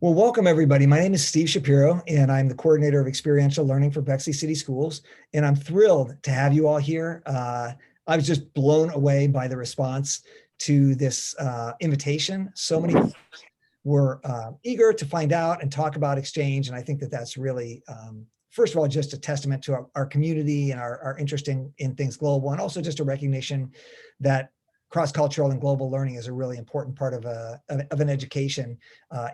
Well, welcome everybody. My name is Steve Shapiro, and I'm the coordinator of experiential learning for Bexley City Schools. And I'm thrilled to have you all here. I was just blown away by the response to this invitation. So many were eager to find out and talk about exchange. And I think that that's really, first of all, just a testament to our community and our interest in things global, and also just a recognition that cross-cultural and global learning is a really important part of an education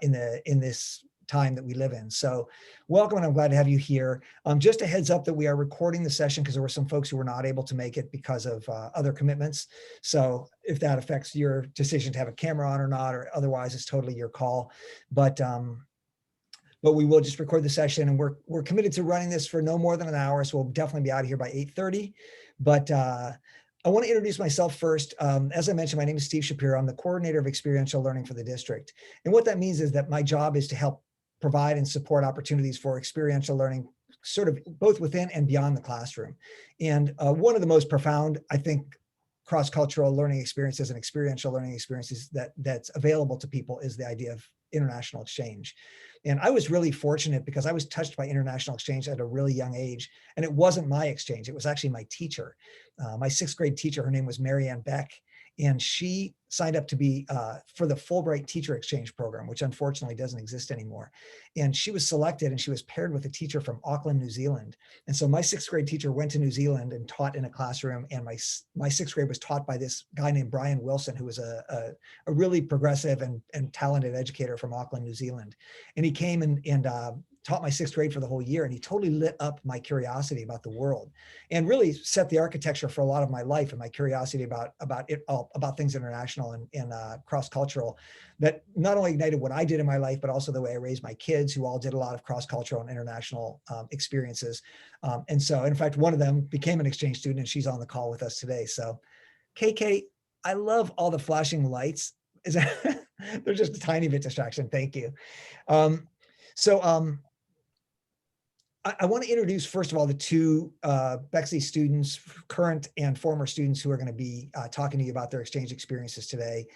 in this time that we live in. So welcome, and I'm glad to have you here. Just a heads up that we are recording the session because there were some folks who were not able to make it because of other commitments. So if that affects your decision to have a camera on or not, or otherwise, it's totally your call. But we will just record the session, and we're committed to running this for no more than an hour. So we'll definitely be out of here by 8:30. But I want to introduce myself first. As I mentioned, my name is Steve Shapiro. I'm the coordinator of experiential learning for the district. And what that means is that my job is to help provide and support opportunities for experiential learning, sort of both within and beyond the classroom. And one of the most profound, I think, cross-cultural learning experiences and experiential learning experiences that's available to people is the idea of international exchange. And I was really fortunate because I was touched by international exchange at a really young age. And it wasn't my exchange, it was actually my teacher. My sixth grade teacher, her name was Marianne Beck, and she signed up to be for the Fulbright Teacher Exchange Program, which unfortunately doesn't exist anymore. And she was selected, and she was paired with a teacher from Auckland, New Zealand. And so my sixth grade teacher went to New Zealand and taught in a classroom, and my sixth grade was taught by this guy named Brian Wilson, who was a really progressive and talented educator from Auckland, New Zealand. And he came and taught my sixth grade for the whole year, and he totally lit up my curiosity about the world and really set the architecture for a lot of my life and my curiosity about things international and cross-cultural, that not only ignited what I did in my life, but also the way I raised my kids, who all did a lot of cross-cultural and international experiences. And so, in fact, one of them became an exchange student, and she's on the call with us today. So KK, I love all the flashing lights. They're just a tiny bit distraction. Thank you. I want to introduce, first of all, the two Bexley students, current and former students, who are going to be talking to you about their exchange experiences today.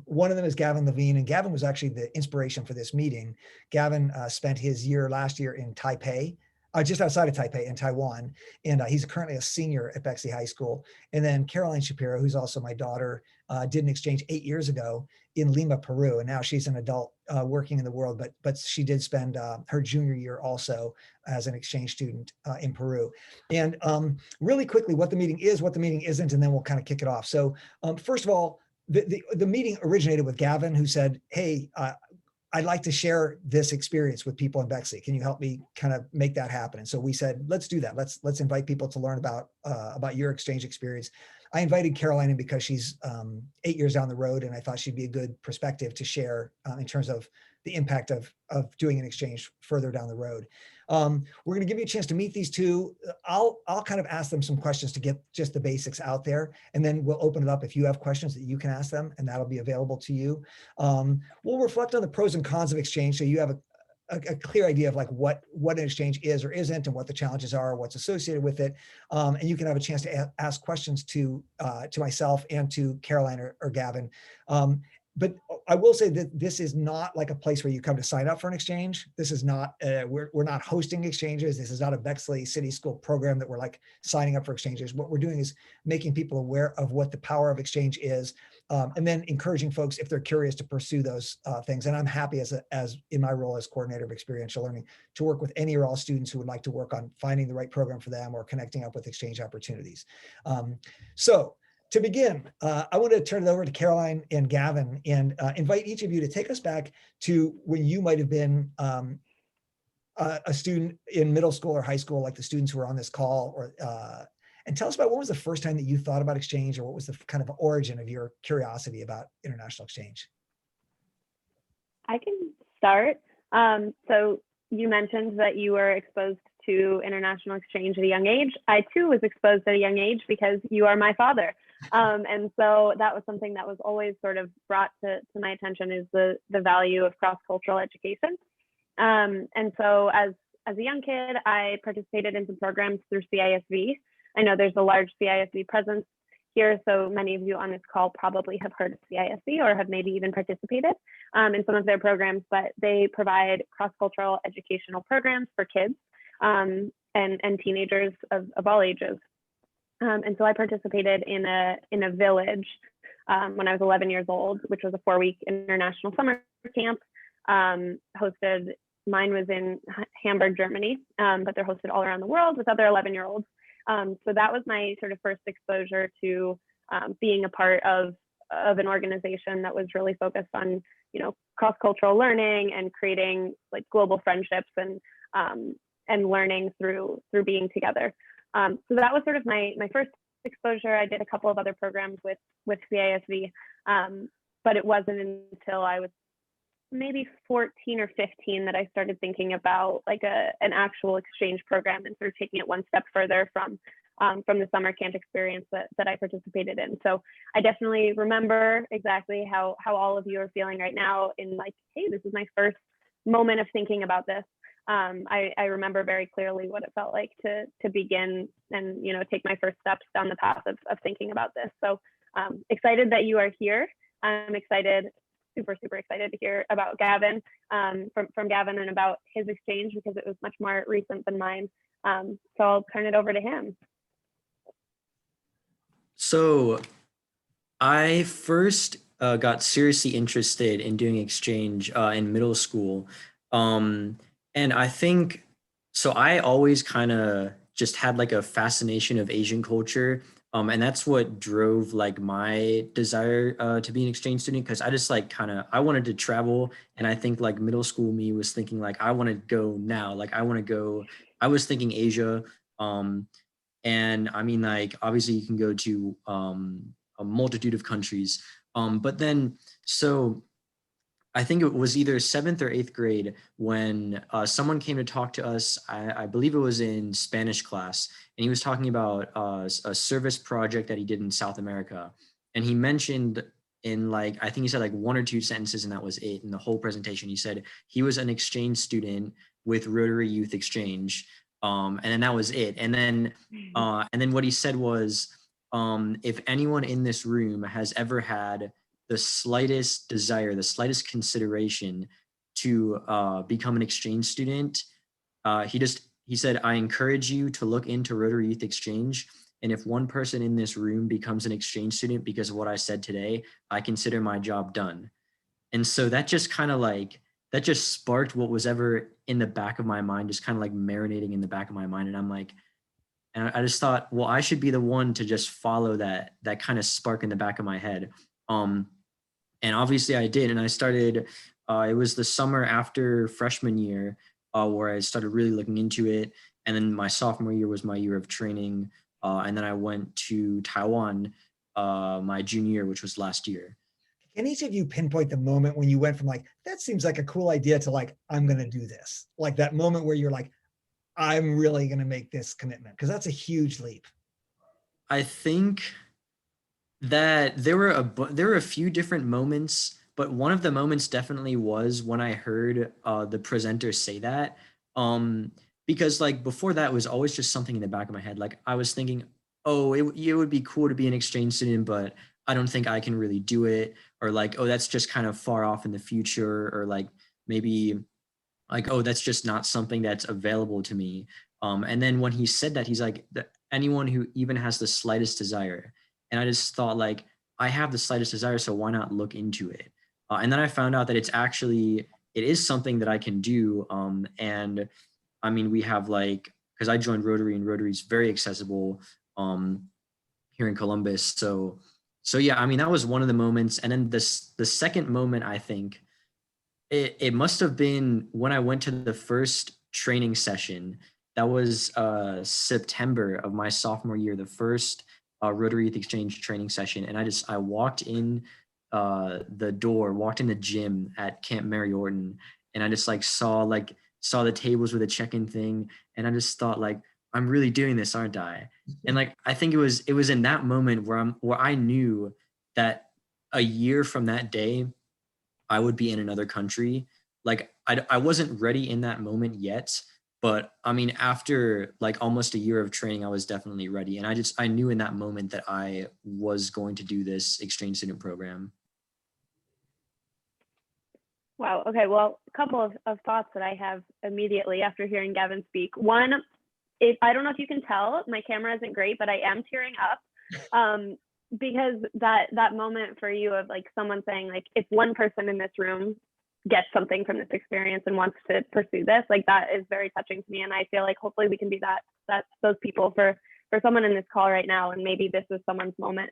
One of them is Gavin Levine, and Gavin was actually the inspiration for this meeting. Gavin spent his year last year in Taipei, just outside of Taipei in Taiwan, and he's currently a senior at Bexley High School. And then Caroline Shapiro, who's also my daughter, did an exchange 8 years ago in Lima, Peru, and now she's an adult working in the world, but she did spend her junior year also as an exchange student in Peru. And really quickly, what the meeting is, what the meeting isn't, and then we'll kind of kick it off. So first of all, the meeting originated with Gavin, who said, hey, I'd like to share this experience with people in Bexley. Can you help me kind of make that happen? And so we said, let's do that. Let's invite people to learn about your exchange experience. I invited Caroline in because she's 8 years down the road, and I thought she'd be a good perspective to share in terms of the impact of doing an exchange further down the road. We're going to give you a chance to meet these two. I'll kind of ask them some questions to get just the basics out there, and then we'll open it up if you have questions that you can ask them, and that'll be available to you. We'll reflect on the pros and cons of exchange, so you have a clear idea of like what an exchange is or isn't, and what the challenges are, what's associated with it. And you can have a chance to ask questions to myself and to Caroline or Gavin. But I will say that this is not like a place where you come to sign up for an exchange. This is not, we're not hosting exchanges. This is not a Bexley City School program that we're like signing up for exchanges. What we're doing is making people aware of what the power of exchange is, and then encouraging folks, if they're curious, to pursue those things. And I'm happy as in my role as coordinator of experiential learning to work with any or all students who would like to work on finding the right program for them or connecting up with exchange opportunities. So to begin, I want to turn it over to Caroline and Gavin and invite each of you to take us back to when you might have been a student in middle school or high school, like the students who are on this call, or and tell us about what was the first time that you thought about exchange, or what was the kind of origin of your curiosity about international exchange? I can start. So you mentioned that you were exposed to international exchange at a young age. I too was exposed at a young age because you are my father. And so that was something that was always sort of brought to my attention, is the value of cross-cultural education. And so as a young kid, I participated in some programs through CISV. I know there's a large CISV presence here. So many of you on this call probably have heard of CISD or have maybe even participated in some of their programs, but they provide cross-cultural educational programs for kids and teenagers of all ages. And so I participated in a village when I was 11 years old, which was a 4-week international summer camp hosted. Mine was in Hamburg, Germany, but they're hosted all around the world with other 11-year-olds. So that was my sort of first exposure to being a part of an organization that was really focused on, cross-cultural learning and creating like global friendships and learning through being together. So that was sort of my first exposure. I did a couple of other programs with CISV, but it wasn't until I was maybe 14 or 15 that I started thinking about like an actual exchange program and sort of taking it one step further from the summer camp experience that I participated in. So I definitely remember exactly how all of you are feeling right now in like, hey, this is my first moment of thinking about this. I remember very clearly what it felt like to begin and, take my first steps down the path of thinking about this. So excited that you are here. I'm excited, super excited to hear about Gavin, from Gavin and about his exchange because it was much more recent than mine. So I'll turn it over to him. So I first got seriously interested in doing exchange in middle school. And I think, so I always kind of just had like a fascination of Asian culture. And that's what drove like my desire to be an exchange student, because I just like I wanted to travel. And I think like middle school me was thinking like, I want to go now. Like I want to go, I was thinking Asia. And I mean, like, obviously you can go to a multitude of countries. But then, so I think it was either 7th or 8th grade when someone came to talk to us. I believe it was in Spanish class, and he was talking about a service project that he did in South America. And he mentioned in like, I think he said like 1 or 2 sentences, and that was it in the whole presentation. He said he was an exchange student with Rotary Youth Exchange. And then that was it. And then what he said was, if anyone in this room has ever had the slightest desire, the slightest consideration to become an exchange student, he said, I encourage you to look into Rotary Youth Exchange. And if one person in this room becomes an exchange student because of what I said today, I consider my job done. And so that just that just sparked what was ever in the back of my mind, just kind of like marinating in the back of my mind. And I'm like, and I just thought, well, I should be the one to just follow that kind of spark in the back of my head. And obviously I did. And I started, it was the summer after freshman year where I started really looking into it. And then my sophomore year was my year of training. And then I went to Taiwan my junior year, which was last year. Can each of you pinpoint the moment when you went from like, that seems like a cool idea to like, I'm going to do this? Like that moment where you're like, I'm really going to make this commitment? Because that's a huge leap. I think that there were a few different moments, but one of the moments definitely was when I heard the presenter say that. Because like before that was always just something in the back of my head. Like I was thinking, oh, it would be cool to be an exchange student, but I don't think I can really do it. Or like, oh, that's just kind of far off in the future. Or like maybe like, oh, that's just not something that's available to me. And then when he said that, he's like, anyone who even has the slightest desire. And I just thought like, I have the slightest desire, so why not look into it? And then I found out that it is something that I can do. And I mean, we have like, because I joined Rotary, and Rotary is very accessible here in Columbus. So yeah, I mean, that was one of the moments. And then the second moment, I think, it must have been when I went to the first training session. That was September of my sophomore year, the first Rotary Youth Exchange training session. And I walked in walked in the gym at Camp Mary Orton, and I just like saw the tables with a check-in thing. And I just thought like, I'm really doing this, aren't I? And like, I think it was in that moment where I knew that a year from that day, I would be in another country. Like I wasn't ready in that moment yet, But I mean, after like almost a year of training, I was definitely ready. And I knew in that moment that I was going to do this exchange student program. Wow. Okay. Well, a couple of thoughts that I have immediately after hearing Gavin speak. One, if I don't know if you can tell, my camera isn't great, but I am tearing up. Because that moment for you of like someone saying like, if one person in this room gets something from this experience and wants to pursue this, like that is very touching to me. And I feel like hopefully we can be those people for someone in this call right now. And maybe this is someone's moment.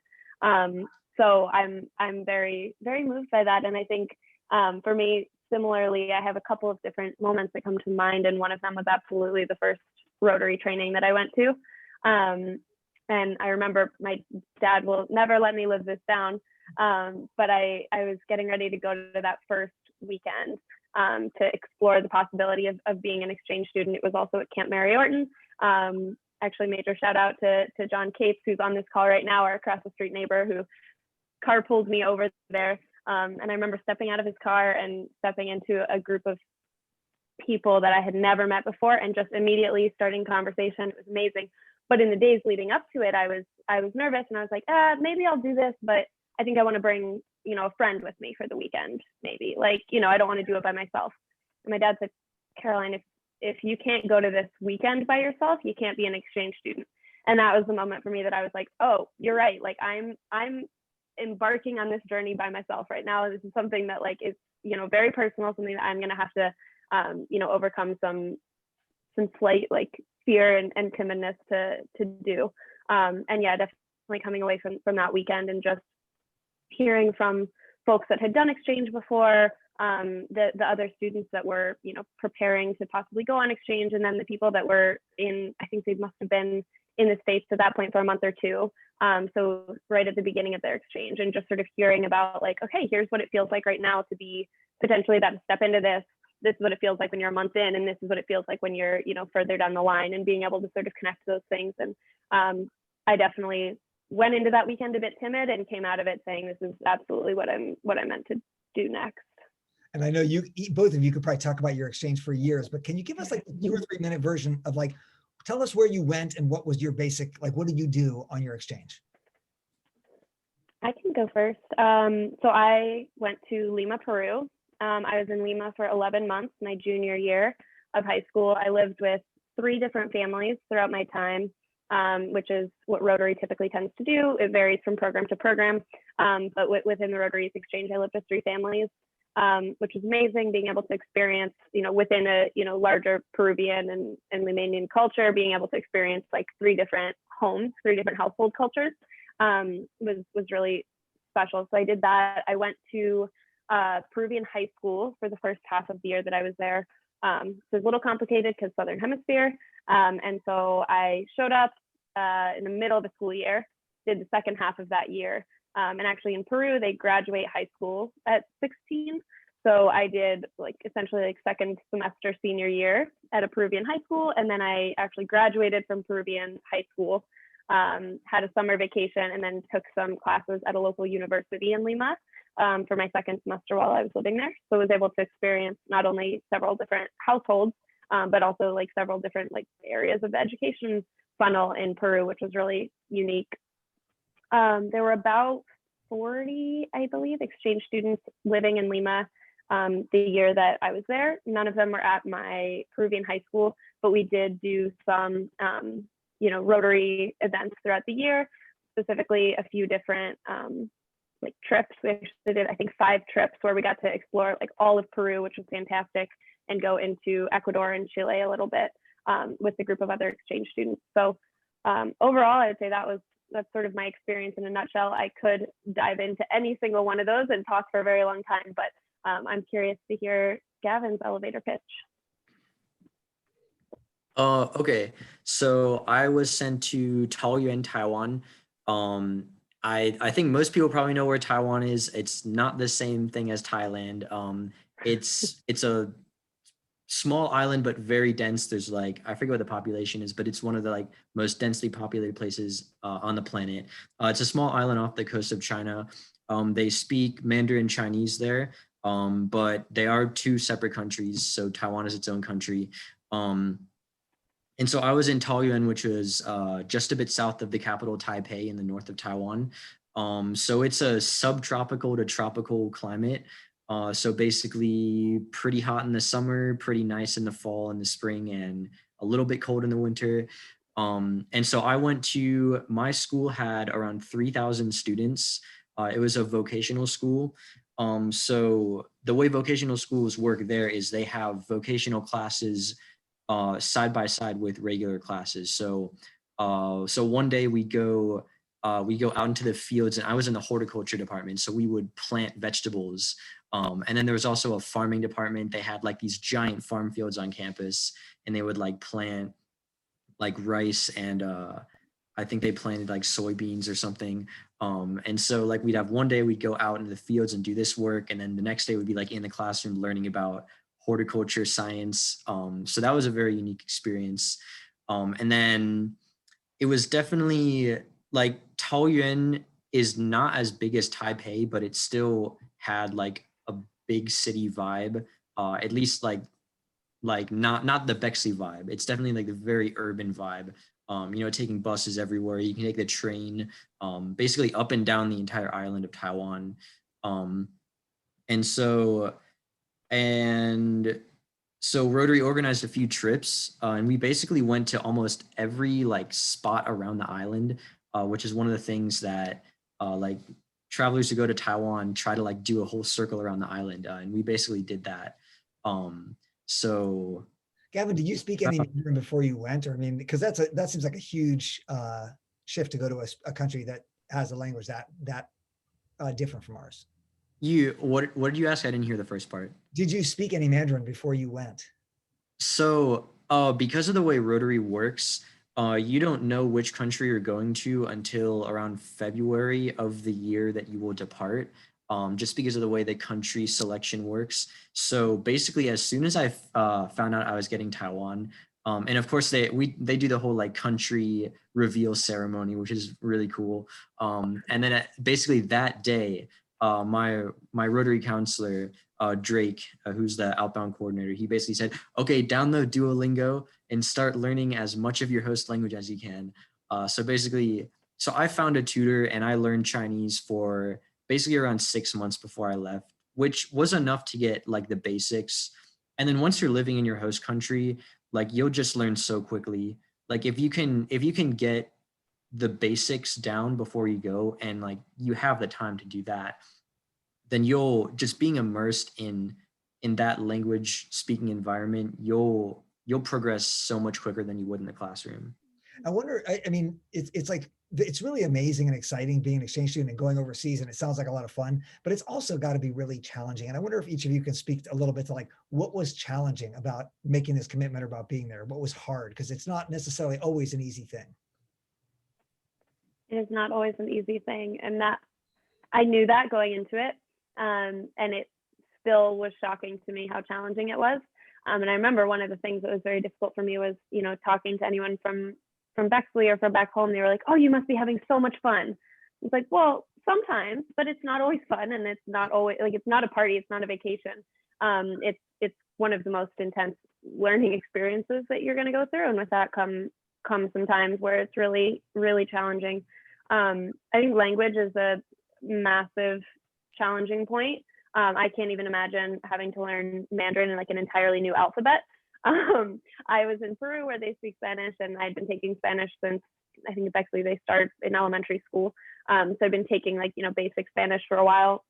So I'm very, very moved by that. And I think for me, similarly, I have a couple of different moments that come to mind. And one of them was absolutely the first Rotary training that I went to. And I remember my dad will never let me live this down. But I was getting ready to go to that first weekend to explore the possibility of being an exchange student. It was also at Camp Mary Orton. Actually, major shout out to John Cates, who's on this call right now, our across the street neighbor who carpooled me over there. And I remember stepping out of his car and stepping into a group of people that I had never met before and just immediately starting conversation. It was amazing. But in the days leading up to it, I was nervous and I was like, maybe I'll do this, but I think I want to bring, a friend with me for the weekend, maybe. Like, I don't want to do it by myself. And my dad said, Caroline, if you can't go to this weekend by yourself, you can't be an exchange student. And that was the moment for me that I was like, oh, you're right. Like I'm embarking on this journey by myself right now. This is something that like is, very personal, something that I'm going to have to, overcome some slight like fear and timidness to do. And yeah, definitely coming away from that weekend and just hearing from folks that had done exchange before, the other students that were, preparing to possibly go on exchange, and then the people that were I think they must have been in the States at that point for a month or two. So right at the beginning of their exchange, and just sort of hearing about like, okay, here's what it feels like right now to be potentially that step into this. This is what it feels like when you're a month in, and this is what it feels like when you're, further down the line, and being able to sort of connect those things. And I definitely went into that weekend a bit timid and came out of it saying, this is absolutely what I meant to do next. And I know both of you could probably talk about your exchange for years, but can you give us like a 2 or 3 minute version of like, tell us where you went and what was your basic, like, what did you do on your exchange? I can go first. So I went to Lima, Peru. I was in Lima for 11 months, my junior year of high school. I lived with 3 different families throughout my time, which is what Rotary typically tends to do. It varies from program to program, but within the Rotary's exchange, I lived with 3 families, which was amazing, being able to experience, within a, larger Peruvian and Limanian culture, being able to experience like 3 different homes, 3 different household cultures, was really special. So I did that. I went to Peruvian high school for the first half of the year that I was there. So it was a little complicated because Southern Hemisphere. And so I showed up in the middle of the school year, did the second half of that year. And actually in Peru, they graduate high school at 16. So I did like essentially like second semester senior year at a Peruvian high school. And then I actually graduated from Peruvian high school, had a summer vacation, and then took some classes at a local university in Lima for my second semester while I was living there. So I was able to experience not only several different households, but also like several different like areas of the education funnel in Peru, which was really unique. There were about 40, I believe, exchange students living in Lima the year that I was there. None of them were at my Peruvian high school, but we did do some, Rotary events throughout the year, specifically a few different like trips. We actually did, I think, 5 trips where we got to explore like all of Peru, which was fantastic, and go into Ecuador and Chile a little bit with a group of other exchange students. So overall, I would say that's sort of my experience in a nutshell. I could dive into any single one of those and talk for a very long time, but I'm curious to hear Gavin's elevator pitch. Okay. So I was sent to Taoyuan, Taiwan. I think most people probably know where Taiwan is. It's not the same thing as Thailand. It's a small island, but very dense. There's like, I forget what the population is, but it's one of the like most densely populated places on the planet. It's a small island off the coast of China. They speak Mandarin Chinese there, but they are 2 separate countries. So Taiwan is its own country. And so I was in Taoyuan, which was just a bit south of the capital, Taipei, in the north of Taiwan. So it's a subtropical to tropical climate. So basically pretty hot in the summer, pretty nice in the fall and the spring, and a little bit cold in the winter. And so I went to, my school had around 3,000 students. It was a vocational school. So the way vocational schools work there is they have vocational classes side by side with regular classes. So one day we go out into the fields, and I was in the horticulture department. So we would plant vegetables. And then there was also a farming department. They had like these giant farm fields on campus, and they would like plant like rice and I think they planted like soybeans or something. And so like we'd have one day we'd go out into the fields and do this work, and then the next day we'd be like in the classroom learning about horticulture science. So that was a very unique experience. And then it was definitely like Taoyuan is not as big as Taipei, but it still had like a big city vibe. At least like not the Bexley vibe. It's definitely like the very urban vibe. You know, taking buses everywhere. You can take the train, basically up and down the entire island of Taiwan. Um, and so and so Rotary organized a few trips, and we basically went to almost every like spot around the island, which is one of the things that like travelers who go to Taiwan try to like do a whole circle around the island, and we basically did that. Um, so Gavin, did you speak any Mandarin before you went? Or I mean, because that seems like a huge shift to go to a country that has a language that different from ours. what did you ask? I didn't hear the first part. Did you speak any Mandarin before you went? So, because of the way Rotary works, you don't know which country you're going to until around February of the year that you will depart, just because of the way the country selection works. So basically, as soon as I found out I was getting Taiwan, and of course they do the whole like country reveal ceremony, which is really cool. And then basically that day, my Rotary counselor, Drake, who's the outbound coordinator, he basically said, okay, download Duolingo and start learning as much of your host language as you can. So basically, so I found a tutor and I learned Chinese for basically around 6 months before I left, which was enough to get like the basics. And then once you're living in your host country, like you'll just learn so quickly. Like if you can get the basics down before you go, and like you have the time to do that, then you'll just being immersed in that language speaking environment, you'll progress so much quicker than you would in the classroom. I wonder, I mean, it's like, it's really amazing and exciting being an exchange student and going overseas, and it sounds like a lot of fun, but it's also got to be really challenging. And I wonder if each of you can speak a little bit to like, what was challenging about making this commitment or about being there? What was hard? Because it's not necessarily always an easy thing. It is not always an easy thing. And that I knew that going into it. And it still was shocking to me how challenging it was. And I remember one of the things that was very difficult for me was, you know, talking to anyone from Bexley or from back home. They were like, oh, you must be having so much fun. It's like, well, sometimes, but it's not always fun. And it's not always like, it's not a party. It's not a vacation. It's one of the most intense learning experiences that you're going to go through. And with that come some times where it's really, really challenging. I think language is a massive challenging point. I can't even imagine having to learn Mandarin in like an entirely new alphabet. I was in Peru where they speak Spanish, and I'd been taking Spanish since I think actually they start in elementary school. So I've been taking like, you know, basic Spanish for a while.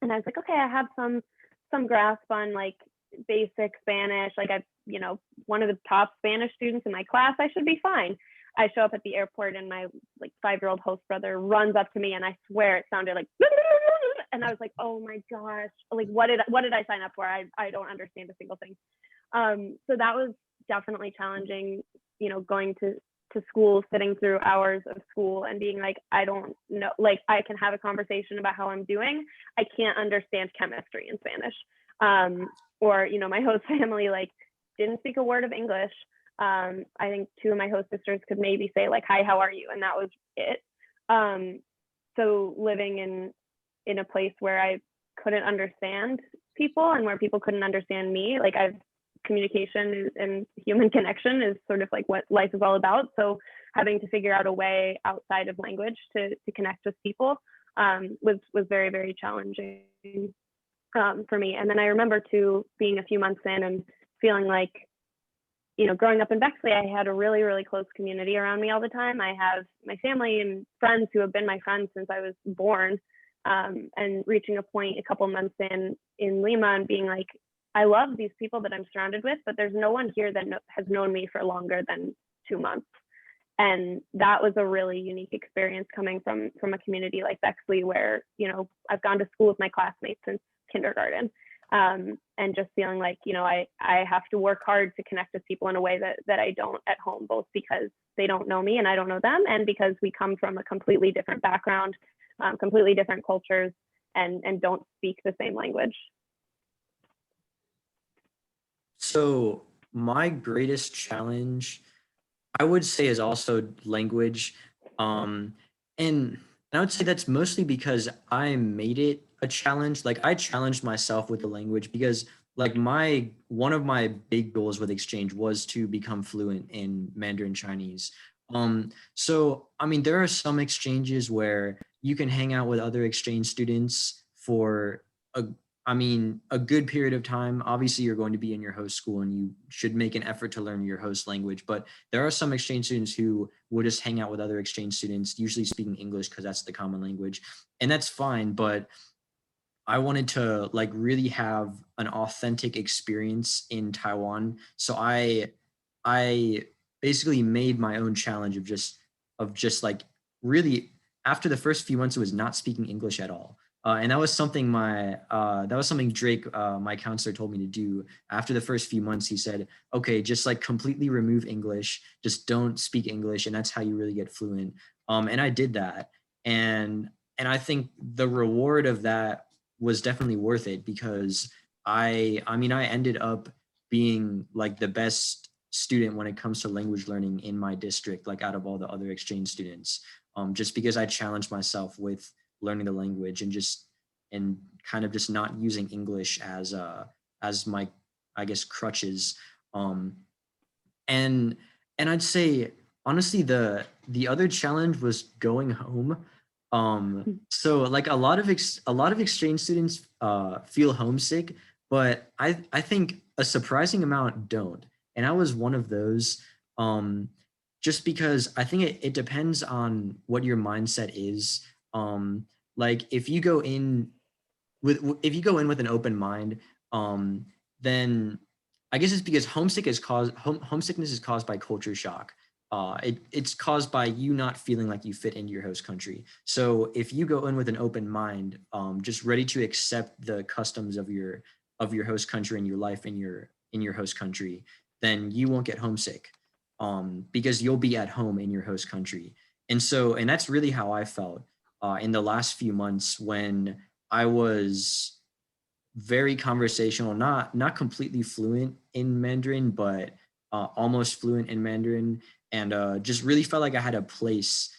And I was like, okay, I have some grasp on like basic Spanish. Like I'm, you know, one of the top Spanish students in my class. I should be fine. I show up at the airport and my like 5-year-old host brother runs up to me, and I swear it sounded like, and I was like, oh my gosh, like what did I sign up for? I don't understand a single thing. So that was definitely challenging, you know, going to school, sitting through hours of school and being like, I don't know, like I can have a conversation about how I'm doing. I can't understand chemistry in Spanish. Or, you know, my host family like didn't speak a word of English. I think 2 of my host sisters could maybe say like, hi, how are you? And that was it. So living in a place where I couldn't understand people and where people couldn't understand me, like I've communication and human connection is sort of like what life is all about. So having to figure out a way outside of language to connect with people was very, very challenging for me. And then I remember too being a few months in and feeling like, you know, growing up in Bexley, I had a really, really close community around me all the time. I have my family and friends who have been my friends since I was born. And reaching a point a couple months in Lima and being like, I love these people that I'm surrounded with, but there's no one here that has known me for longer than 2 months. And that was a really unique experience coming from a community like Bexley, where, you know, I've gone to school with my classmates since kindergarten. And just feeling like, you know, I have to work hard to connect with people in a way that I don't at home, both because they don't know me and I don't know them, and because we come from a completely different background, completely different cultures, and don't speak the same language. So my greatest challenge, I would say, is also language. And I would say that's mostly because I made it a challenge. Like I challenged myself with the language because like one of my big goals with exchange was to become fluent in Mandarin Chinese. So I mean, there are some exchanges where you can hang out with other exchange students for a a good period of time. Obviously, you're going to be in your host school and you should make an effort to learn your host language. But there are some exchange students who will just hang out with other exchange students, usually speaking English because that's the common language. And that's fine. But I wanted to like really have an authentic experience in Taiwan. So I basically made my own challenge of just like really after the first few months it was not speaking English at all. And that was something Drake, my counselor, told me to do. After the first few months, he said, okay, just like completely remove English, just don't speak English. And that's how you really get fluent. And I did that. And I think the reward of that was definitely worth it because I ended up being like the best student when it comes to language learning in my district, like out of all the other exchange students, just because I challenged myself with learning the language and kind of just not using English as my, I guess, crutches. And I'd say honestly the other challenge was going home. So like a lot of exchange students feel homesick, but I think a surprising amount don't. And I was one of those. Just because I think it depends on what your mindset is. Like if you go in with an open mind, then I guess it's because homesickness is caused by culture shock. It's caused by you not feeling like you fit into your host country. So if you go in with an open mind, just ready to accept the customs of your host country and your life in your host country, then you won't get homesick, because you'll be at home in your host country. And that's really how I felt in the last few months when I was very conversational, not completely fluent in Mandarin, but almost fluent in Mandarin, and just really felt like I had a place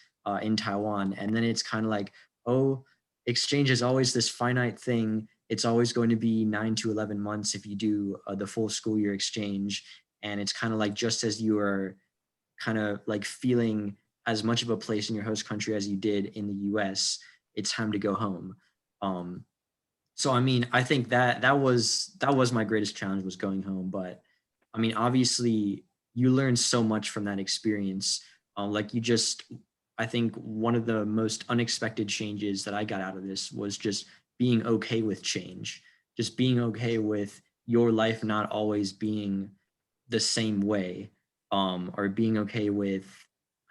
in Taiwan. And then it's kind of like, oh, exchange is always this finite thing. It's always going to be 9 to 11 months if you do the full school year exchange. And it's kind of like just as you are kind of like feeling as much of a place in your host country as you did in the US, it's time to go home. So I mean, I think that was my greatest challenge, was going home. But I mean, obviously, you learn so much from that experience. I think one of the most unexpected changes that I got out of this was just being okay with change, just being okay with your life not always being the same way, or being okay with,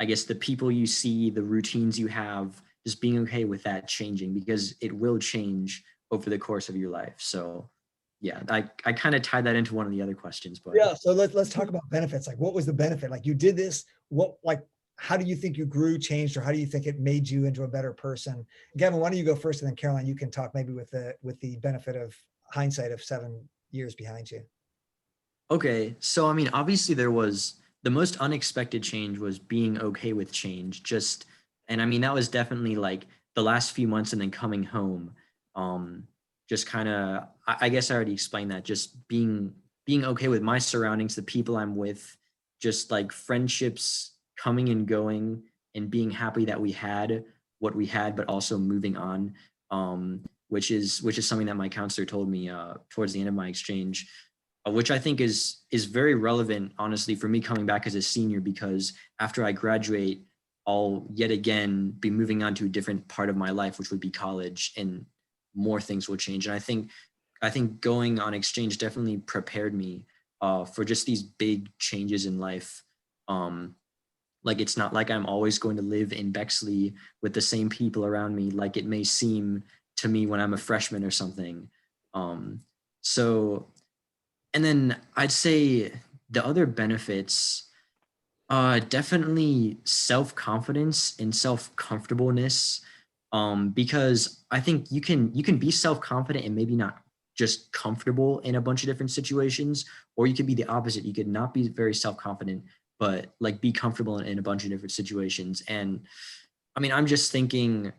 I guess, the people you see, the routines you have, just being okay with that changing, because it will change over the course of your life. So yeah, I kind of tied that into one of the other questions, but yeah. So let's talk about benefits. Like, what was the benefit? Like, you did this, how do you think you grew, changed, or how do you think it made you into a better person? Gavin, why don't you go first, and then Caroline, you can talk maybe with the benefit of hindsight of 7 years behind you. Okay, so I mean, obviously there was the most unexpected change was being okay with change. And I mean, that was definitely like the last few months and then coming home. Just kind of, I guess I already explained that, just being being okay with my surroundings, the people I'm with, just like friendships coming and going, and being happy that we had what we had, but also moving on. Which is something that my counselor told me towards the end of my exchange, which I think is very relevant, honestly, for me coming back as a senior, because after I graduate, I'll yet again be moving on to a different part of my life, which would be college, and more things will change. And I think going on exchange definitely prepared me for just these big changes in life. Like, it's not like I'm always going to live in Bexley with the same people around me, like it may seem to me when I'm a freshman or something. Um, so, and then I'd say the other benefits, definitely self-confidence and self-comfortableness. Because I think you can be self-confident and maybe not just comfortable in a bunch of different situations, or you could be the opposite. You could not be very self-confident, but like be comfortable in a bunch of different situations. And I mean, I'm just thinking,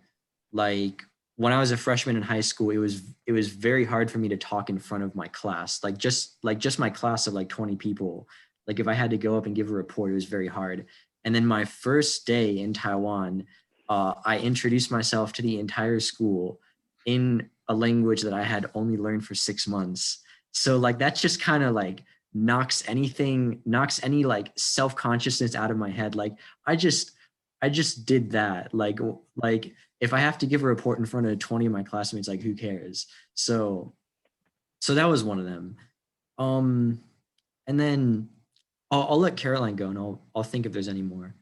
like, when I was a freshman in high school, it was very hard for me to talk in front of my class, like just my class of like 20 people. Like, if I had to go up and give a report, it was very hard. And then my first day in Taiwan, I introduced myself to the entire school in a language that I had only learned for 6 months. So like that just kind of like knocks any like self-consciousness out of my head. Like, I just did that. Like if I have to give a report in front of 20 of my classmates, like, who cares? So that was one of them. Um, and then I'll let Caroline go, and I'll think if there's any more.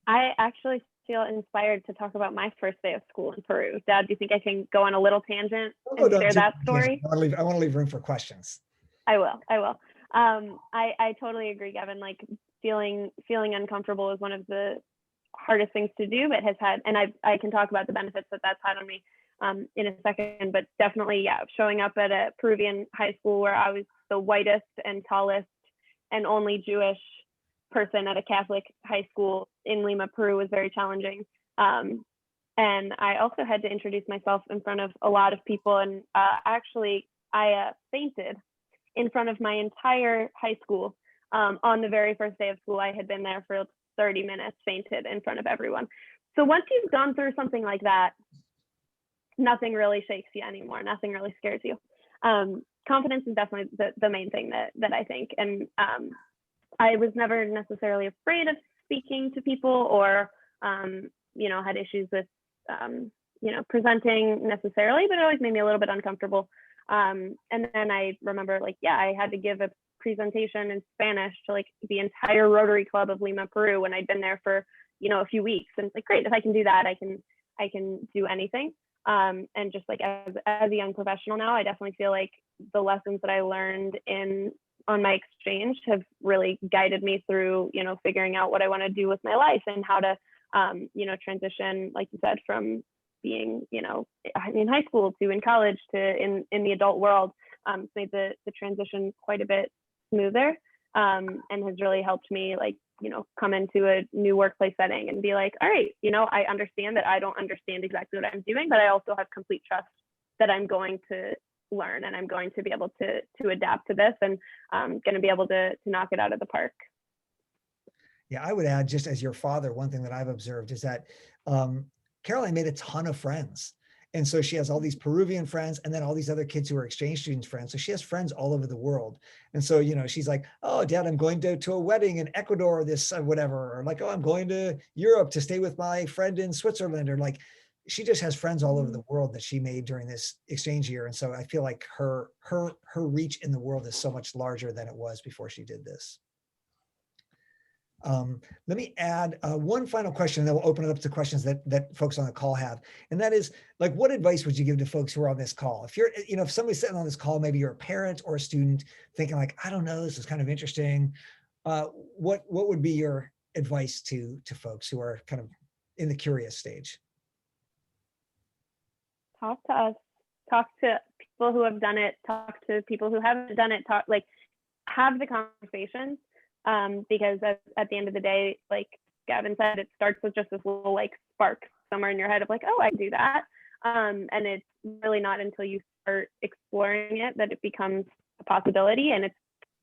I actually feel inspired to talk about my first day of school in Peru. Dad, do you think I can go on a little tangent Don't go and down share too that much tangent. story? I want to leave room for questions. I will. I will. I totally agree, Gavin. Like, feeling uncomfortable is one of the hardest things to do, but has had, and I can talk about the benefits that that's had on me in a second. But definitely, yeah, showing up at a Peruvian high school where I was the whitest and tallest and only Jewish person at a Catholic high school in Lima, Peru, was very challenging. And I also had to introduce myself in front of a lot of people. And actually, I fainted in front of my entire high school on the very first day of school. I had been there for 30 minutes, fainted in front of everyone. So once you've gone through something like that, nothing really shakes you anymore. Nothing really scares you. Confidence is definitely the main thing that I think. And I was never necessarily afraid of speaking to people, or had issues with presenting necessarily, but it always made me a little bit uncomfortable. And then I remember, like, yeah, I had to give a presentation in Spanish to like the entire Rotary Club of Lima, Peru, when I'd been there for a few weeks. And it's like, great, if I can do that, I can do anything. And just like as a young professional now, I definitely feel like the lessons that I learned on my exchange have really guided me through figuring out what I want to do with my life, and how to transition, like you said, from being in high school to in college to in the adult world. It's made the transition quite a bit smoother, and has really helped me, like, come into a new workplace setting and be like, all right, I understand that I don't understand exactly what I'm doing, but I also have complete trust that I'm going to learn, and I'm going to be able to adapt to this, and I'm going to be able to knock it out of the park. Yeah, I would add, just as your father, one thing that I've observed is that Caroline made a ton of friends. And so she has all these Peruvian friends, and then all these other kids who are exchange students friends. So she has friends all over the world. And so, she's like, oh, Dad, I'm going to a wedding in Ecuador, this whatever, or like, oh, I'm going to Europe to stay with my friend in Switzerland, or like, she just has friends all over the world that she made during this exchange year. And so I feel like her reach in the world is so much larger than it was before she did this. Let me add one final question, and then we'll open it up to questions that folks on the call have. And that is, like, what advice would you give to folks who are on this call? If you're, if somebody's sitting on this call, maybe you're a parent or a student thinking like, I don't know, this is kind of interesting. What would be your advice to folks who are kind of in the curious stage? Talk to us, talk to people who have done it, talk to people who haven't done it, have the conversations. Because at the end of the day, like Gavin said, it starts with just this little like spark somewhere in your head of like, oh, I can do that. And it's really not until you start exploring it that it becomes a a possibility, and it's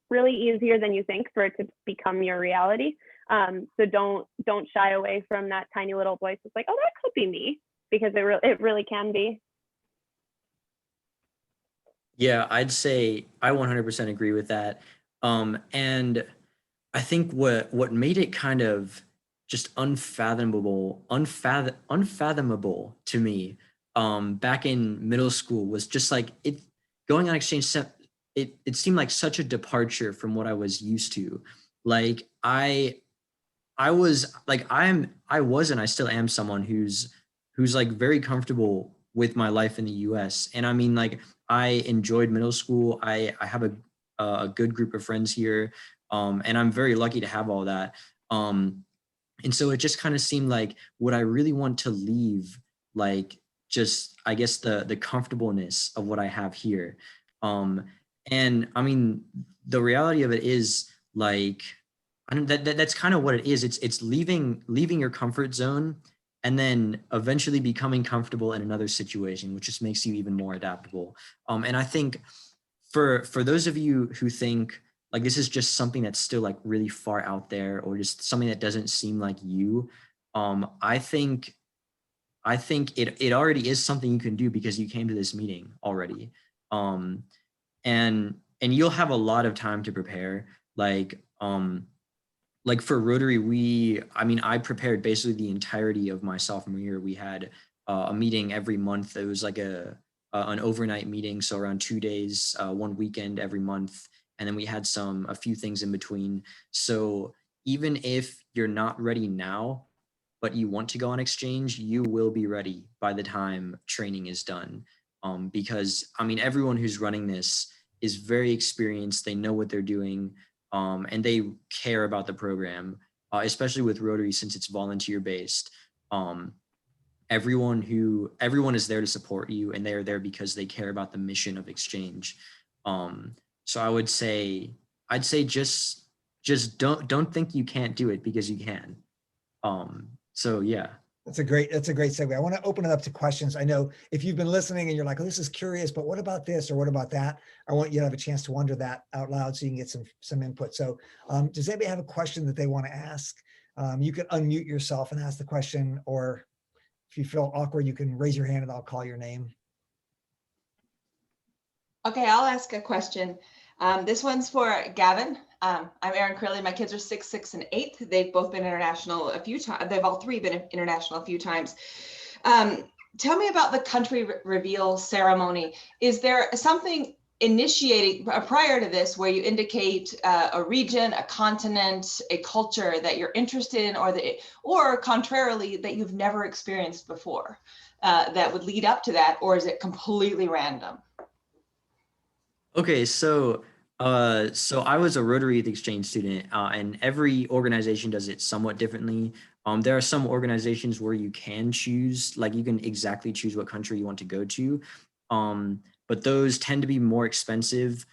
really easier than you think for it to become your reality. So don't shy away from that tiny little voice. It's like, oh, that could be me, because it really can be. Yeah, I'd say I 100% agree with that. And I think what made it kind of just unfathomable to me back in middle school was just like it going on exchange. It seemed like such a departure from what I was used to. Like I was like I was and I still am someone who's like very comfortable with my life in the US. And I mean, like, I enjoyed middle school. I have a good group of friends here. And I'm very lucky to have all that. And so it just kind of seemed like, would I really want to leave, like, just, I guess, the comfortableness of what I have here? Um, and I mean, the reality of it is, like, I don't, that's kind of what it is. It's leaving your comfort zone and then eventually becoming comfortable in another situation, which just makes you even more adaptable. And I think for those of you who think like this is just something that's still like really far out there, or just something that doesn't seem like you, I think it already is something you can do because you came to this meeting already. Um, and you'll have a lot of time to prepare. Like for Rotary, I prepared basically the entirety of my sophomore year. We had a meeting every month. It was like an overnight meeting, so around 2 days, one weekend every month, and then we had a few things in between. So even if you're not ready now, but you want to go on exchange, you will be ready by the time training is done. Because everyone who's running this is very experienced. They know what they're doing. And they care about the program, especially with Rotary since it's volunteer based. Everyone is there to support you, and they're there because they care about the mission of exchange. So I'd say just don't think you can't do it, because you can. So yeah. That's a great segue. I want to open it up to questions. I know if you've been listening and you're like, oh, this is curious, but what about this or what about that? I want you to have a chance to wonder that out loud so you can get some input. So does anybody have a question that they want to ask? You can unmute yourself and ask the question, or if you feel awkward, you can raise your hand and I'll call your name. Okay, I'll ask a question. This one's for Gavin. I'm Erin Curley. My kids are 6, 6, and 8. They've both been international a few times. They've all three been international a few times. Tell me about the country reveal ceremony. Is there something initiating prior to this where you indicate a region, a continent, a culture that you're interested in, or contrarily that you've never experienced before that would lead up to that, or is it completely random? Okay, so I was a Rotary Youth Exchange student, and every organization does it somewhat differently. There are some organizations where you can choose, like you can exactly choose what country you want to go to, but those tend to be more expensive.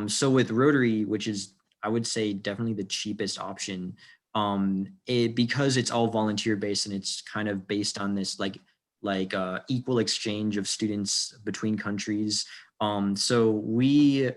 So with Rotary, which is, I would say, definitely the cheapest option, because it's all volunteer based and it's kind of based on this equal exchange of students between countries. So we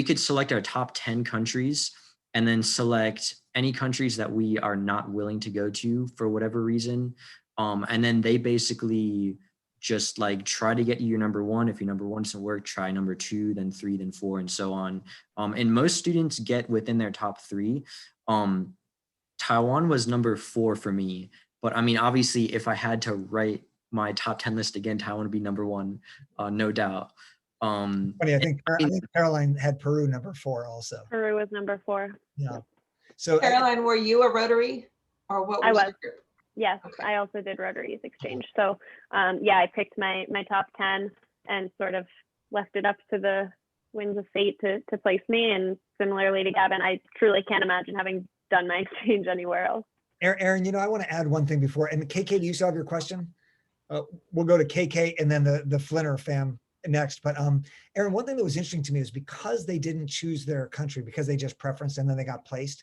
could select our top 10 countries and then select any countries that we are not willing to go to for whatever reason. And then they basically just like try to get you your number one. If your number one doesn't work, try number 2, then 3, then 4, and so on. And most students get within their top 3. Taiwan was number 4 for me. But obviously, if I had to write my top 10 list again, Taiwan would be number 1, no doubt. Funny, I think Caroline had Peru number 4 also. Peru was number 4. Yeah. So Caroline, were you a Rotary, or what was I was. your group? Yes, Okay. I also did Rotary Youth Exchange. So yeah, I picked my top 10 and sort of left it up to the winds of fate to place me. And similarly to Gavin, I truly can't imagine having done my exchange anywhere else. Erin, I want to add one thing before, and KK, do you still have your question? We'll go to KK and then the Flinner fam next. But Erin, one thing that was interesting to me is because they didn't choose their country, because they just preferenced and then they got placed,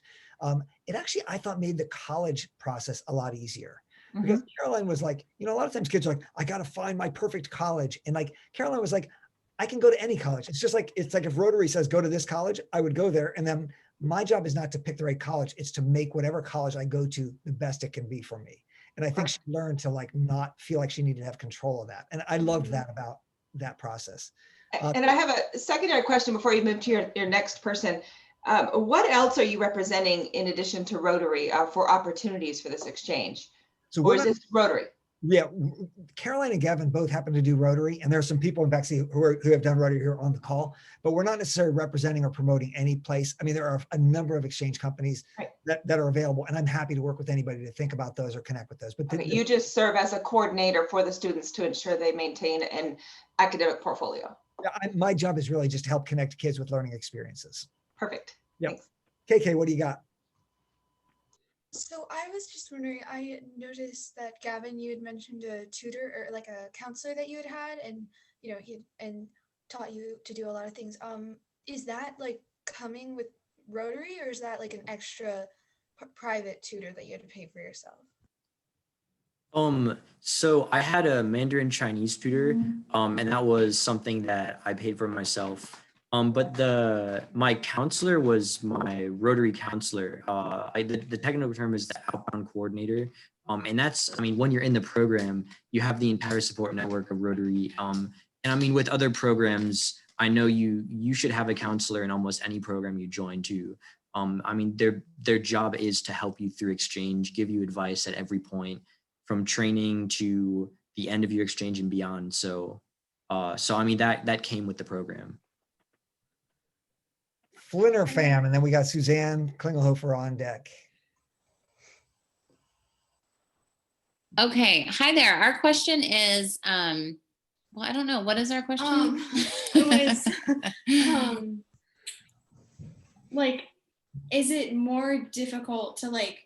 it actually, I thought, made the college process a lot easier. Because Caroline was like, a lot of times kids are like, I got to find my perfect college. And like Caroline was like, I can go to any college. It's like if Rotary says, go to this college, I would go there. And then my job is not to pick the right college. It's to make whatever college I go to the best it can be for me. And I think she learned to like not feel like she needed to have control of that. And I loved that about that process. And I have a secondary question before you move to your next person. What else are you representing in addition to Rotary for opportunities for this exchange? So or is this Rotary? Yeah, Caroline and Gavin both happen to do Rotary, and there are some people in Bexley who have done Rotary here on the call, but we're not necessarily representing or promoting any place. I mean, there are a number of exchange companies that are available, and I'm happy to work with anybody to think about those or connect with those. But you just serve as a coordinator for the students to ensure they maintain an academic portfolio. My job is really just to help connect kids with learning experiences. Perfect. Yep. Thanks. KK, what do you got? So I was just wondering, I noticed that Gavin, you had mentioned a tutor or like a counselor that you had, and you know, he and taught you to do a lot of things. Is that like coming with Rotary, or is that like an extra private tutor that you had to pay for yourself? So I had a Mandarin Chinese tutor, and that was something that I paid for myself. But my counselor was my Rotary counselor. The technical term is the outbound coordinator. And that's, I mean, when you're in the program, you have the entire support network of Rotary. And I mean, with other programs, I know you should have a counselor in almost any program you join too. I mean, their job is to help you through exchange, give you advice at every point, from training to the end of your exchange and beyond. So I mean, that came with the program. Flinner fam, and then we got Suzanne Klingelhofer on deck. Okay, hi there. Our question is, well, I don't know. What is our question? It was, like, is it more difficult to like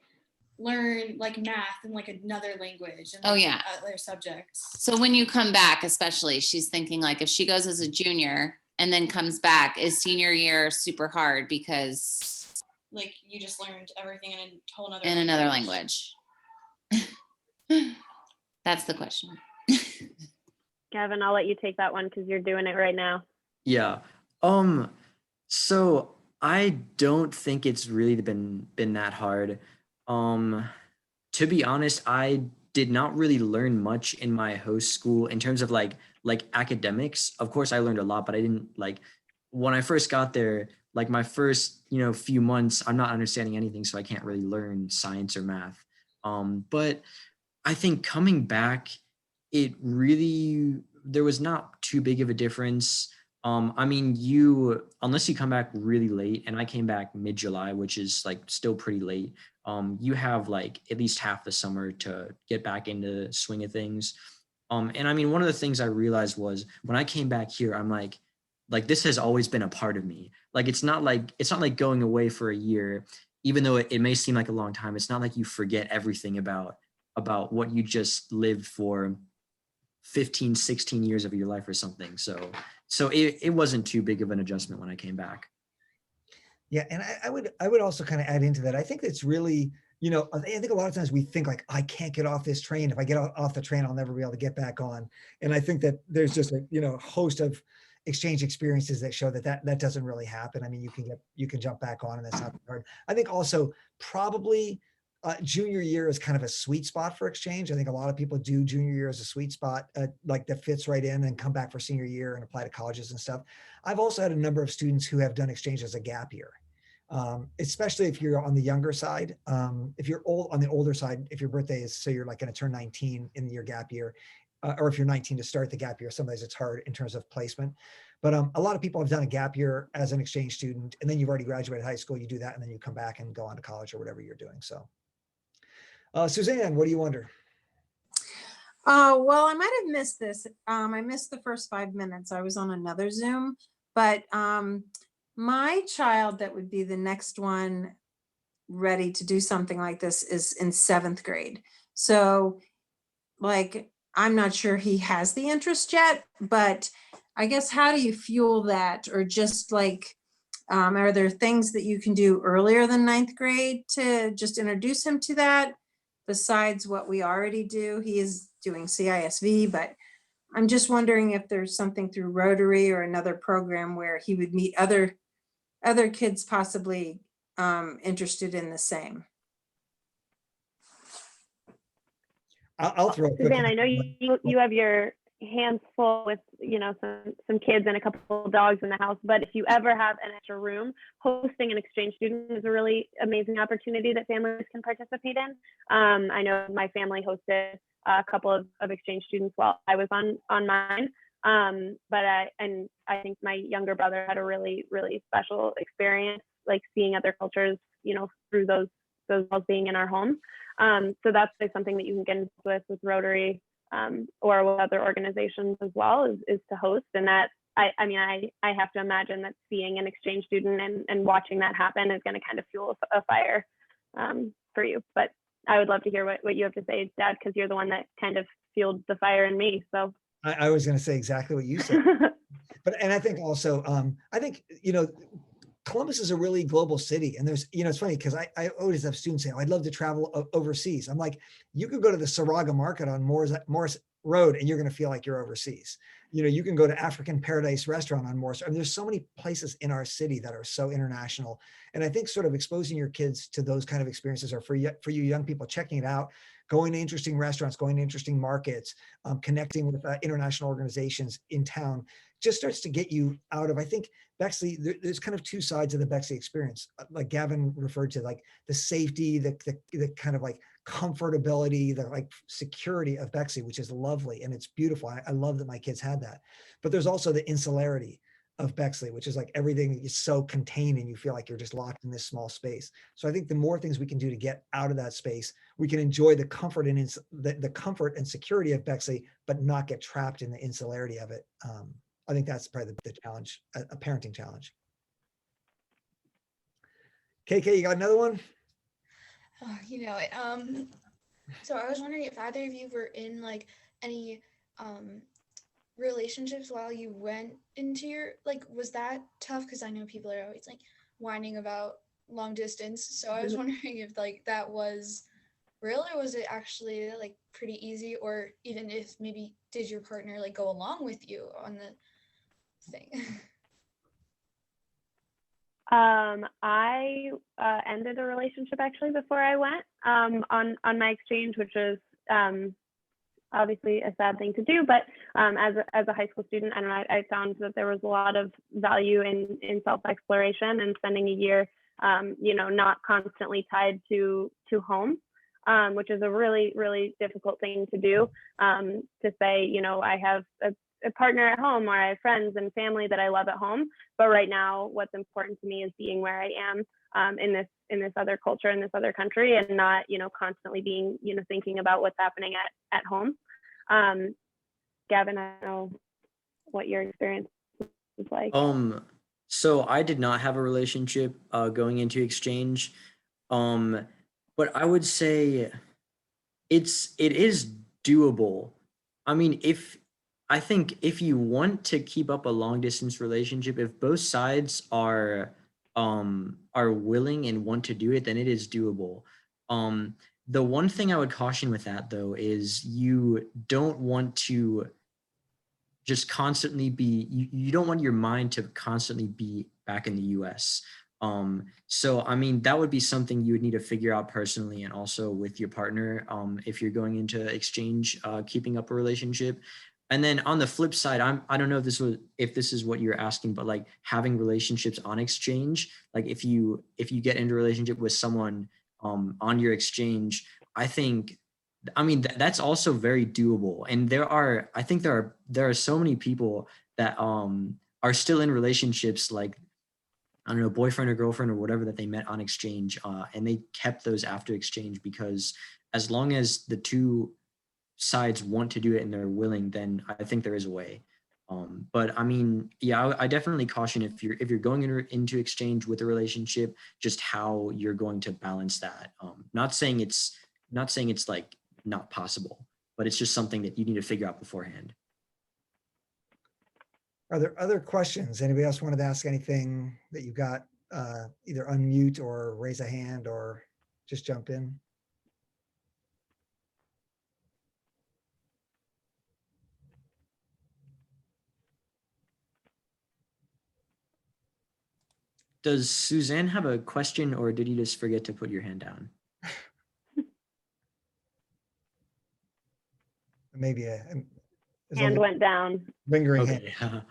learn like math and like another language and Oh, like, yeah. other subjects? So when you come back, especially, she's thinking like if she goes as a junior and then comes back, is senior year super hard because Like you just learned everything in a whole nother in another language? That's the question. Gavin, I'll let you take that one because you're doing it right now. Yeah. So I don't think it's really been that hard. To be honest, I did not really learn much in my host school in terms of like academics. Of course, I learned a lot, but I didn't like when I first got there, like my first, few months, I'm not understanding anything, so I can't really learn science or math. But I think coming back, there was not too big of a difference. I mean, unless you come back really late, and I came back mid-July, which is like still pretty late, you have like at least half the summer to get back into the swing of things. And I mean, one of the things I realized was when I came back here, I'm like this has always been a part of me. Like it's not like going away for a year, even though it may seem like a long time. It's not like you forget everything about what you just lived for 15, 16 years of your life or something. So it wasn't too big of an adjustment when I came back. Yeah, and I would also kind of add into that. I think it's really, I think a lot of times we think like, I can't get off this train. If I get off the train, I'll never be able to get back on. And I think that there's just a host of exchange experiences that show that doesn't really happen. I mean, you can jump back on, and that's not hard. I think also probably junior year is kind of a sweet spot for exchange. I think a lot of people do junior year as a sweet spot, like that fits right in, and come back for senior year and apply to colleges and stuff. I've also had a number of students who have done exchange as a gap year, especially if you're on the younger side. If you're on the older side, if your birthday is, so you're like going to turn 19 in your gap year, or if you're 19 to start the gap year, sometimes it's hard in terms of placement. But a lot of people have done a gap year as an exchange student, and then you've already graduated high school, you do that, and then you come back and go on to college or whatever you're doing. So Suzanne, what do you wonder? Well, I might have missed this. I missed the first 5 minutes. I was on another Zoom, but my child that would be the next one ready to do something like this is in 7th grade. So like, I'm not sure he has the interest yet, but I guess how do you fuel that? Or just like, are there things that you can do earlier than 9th grade to just introduce him to that? Besides what we already do? He is doing CISV, but I'm just wondering if there's something through Rotary or another program where he would meet other kids possibly interested in the same. I'll throw a quick Suzanne, I know one. you have your hands full with, you know, some kids and a couple of dogs in the house, but if you ever have an extra room, hosting an exchange student is a really amazing opportunity that families can participate in. I know my family hosted a couple of exchange students while I was on mine. But I think my younger brother had a really, really special experience, like seeing other cultures, you know, through those walls being in our home. So that's like something that you can get into with Rotary or with other organizations as well, is to host. And that, I mean, I have to imagine that seeing an exchange student and watching that happen is going to kind of fuel a fire for you. But I would love to hear what you have to say, Dad, because you're the one that kind of fueled the fire in me. So I was going to say exactly what you said. And I think also, I think, you know, Columbus is a really global city. And there's, you know, it's funny because I always have students say, oh, I'd love to travel overseas. I'm like, you could go to the Saraga market on Morris Road and you're going to feel like you're overseas. You know, you can go to African Paradise Restaurant on Morris. I mean, there's so many places in our city that are so international. And I think sort of exposing your kids to those kind of experiences, or for you young people, checking it out, going to interesting restaurants, going to interesting markets, connecting with international organizations in town, just starts to get you out of, I think, Bexley, there's kind of two sides of the Bexley experience. Like Gavin referred to, like the safety, the kind of like comfortability, the like security of Bexley, which is lovely and it's beautiful. I love that my kids had that. But there's also the insularity of Bexley, which is like everything is so contained and you feel like you're just locked in this small space. So I think the more things we can do to get out of that space, we can enjoy the comfort and the comfort and security of Bexley, but not get trapped in the insularity of it. I think that's probably the challenge, a parenting challenge. KK, you got another one? Oh, you know it. So I was wondering if either of you were in like any relationships while you went into your, like, was that tough? Because I know people are always like whining about long distance. So I was wondering if like that was real, or was it actually like pretty easy, or even if maybe did your partner like go along with you on the thing? I ended a relationship actually before I went on my exchange, which was obviously a sad thing to do. But as a high school student, I don't know, I found that there was a lot of value in self-exploration and spending a year, you know, not constantly tied to home, which is a really, really difficult thing to do. To say, you know, I have a partner at home, or I have friends and family that I love at home, but right now what's important to me is being where I am in this other culture, in this other country, and not, you know, constantly being, you know, thinking about what's happening at home. Gavin, I don't know what your experience is like. So I did not have a relationship going into exchange, but I would say it is doable. I mean, I think if you want to keep up a long distance relationship, if both sides are willing and want to do it, then it is doable. The one thing I would caution with that though is you don't want to just constantly be, you don't want your mind to constantly be back in the US. So, I mean, that would be something you would need to figure out personally and also with your partner if you're going into exchange, keeping up a relationship. And then on the flip side, I don't know if this is what you're asking, but like having relationships on exchange, like if you get into a relationship with someone on your exchange, I mean, that's also very doable. And I think there are so many people that are still in relationships, like, I don't know, boyfriend or girlfriend or whatever, that they met on exchange, and they kept those after exchange, because as long as the two sides want to do it and they're willing, then I think there is a way. But I mean, yeah, I definitely caution if you're going into exchange with a relationship, just how you're going to balance that. Not saying it's like not possible, but it's just something that you need to figure out beforehand. Are there other questions? Anybody else wanted to ask anything that you got? Either unmute or raise a hand or just jump in. Does Suzanne have a question, or did you just forget to put your hand down? Maybe there's Hand only went down. lingering hand.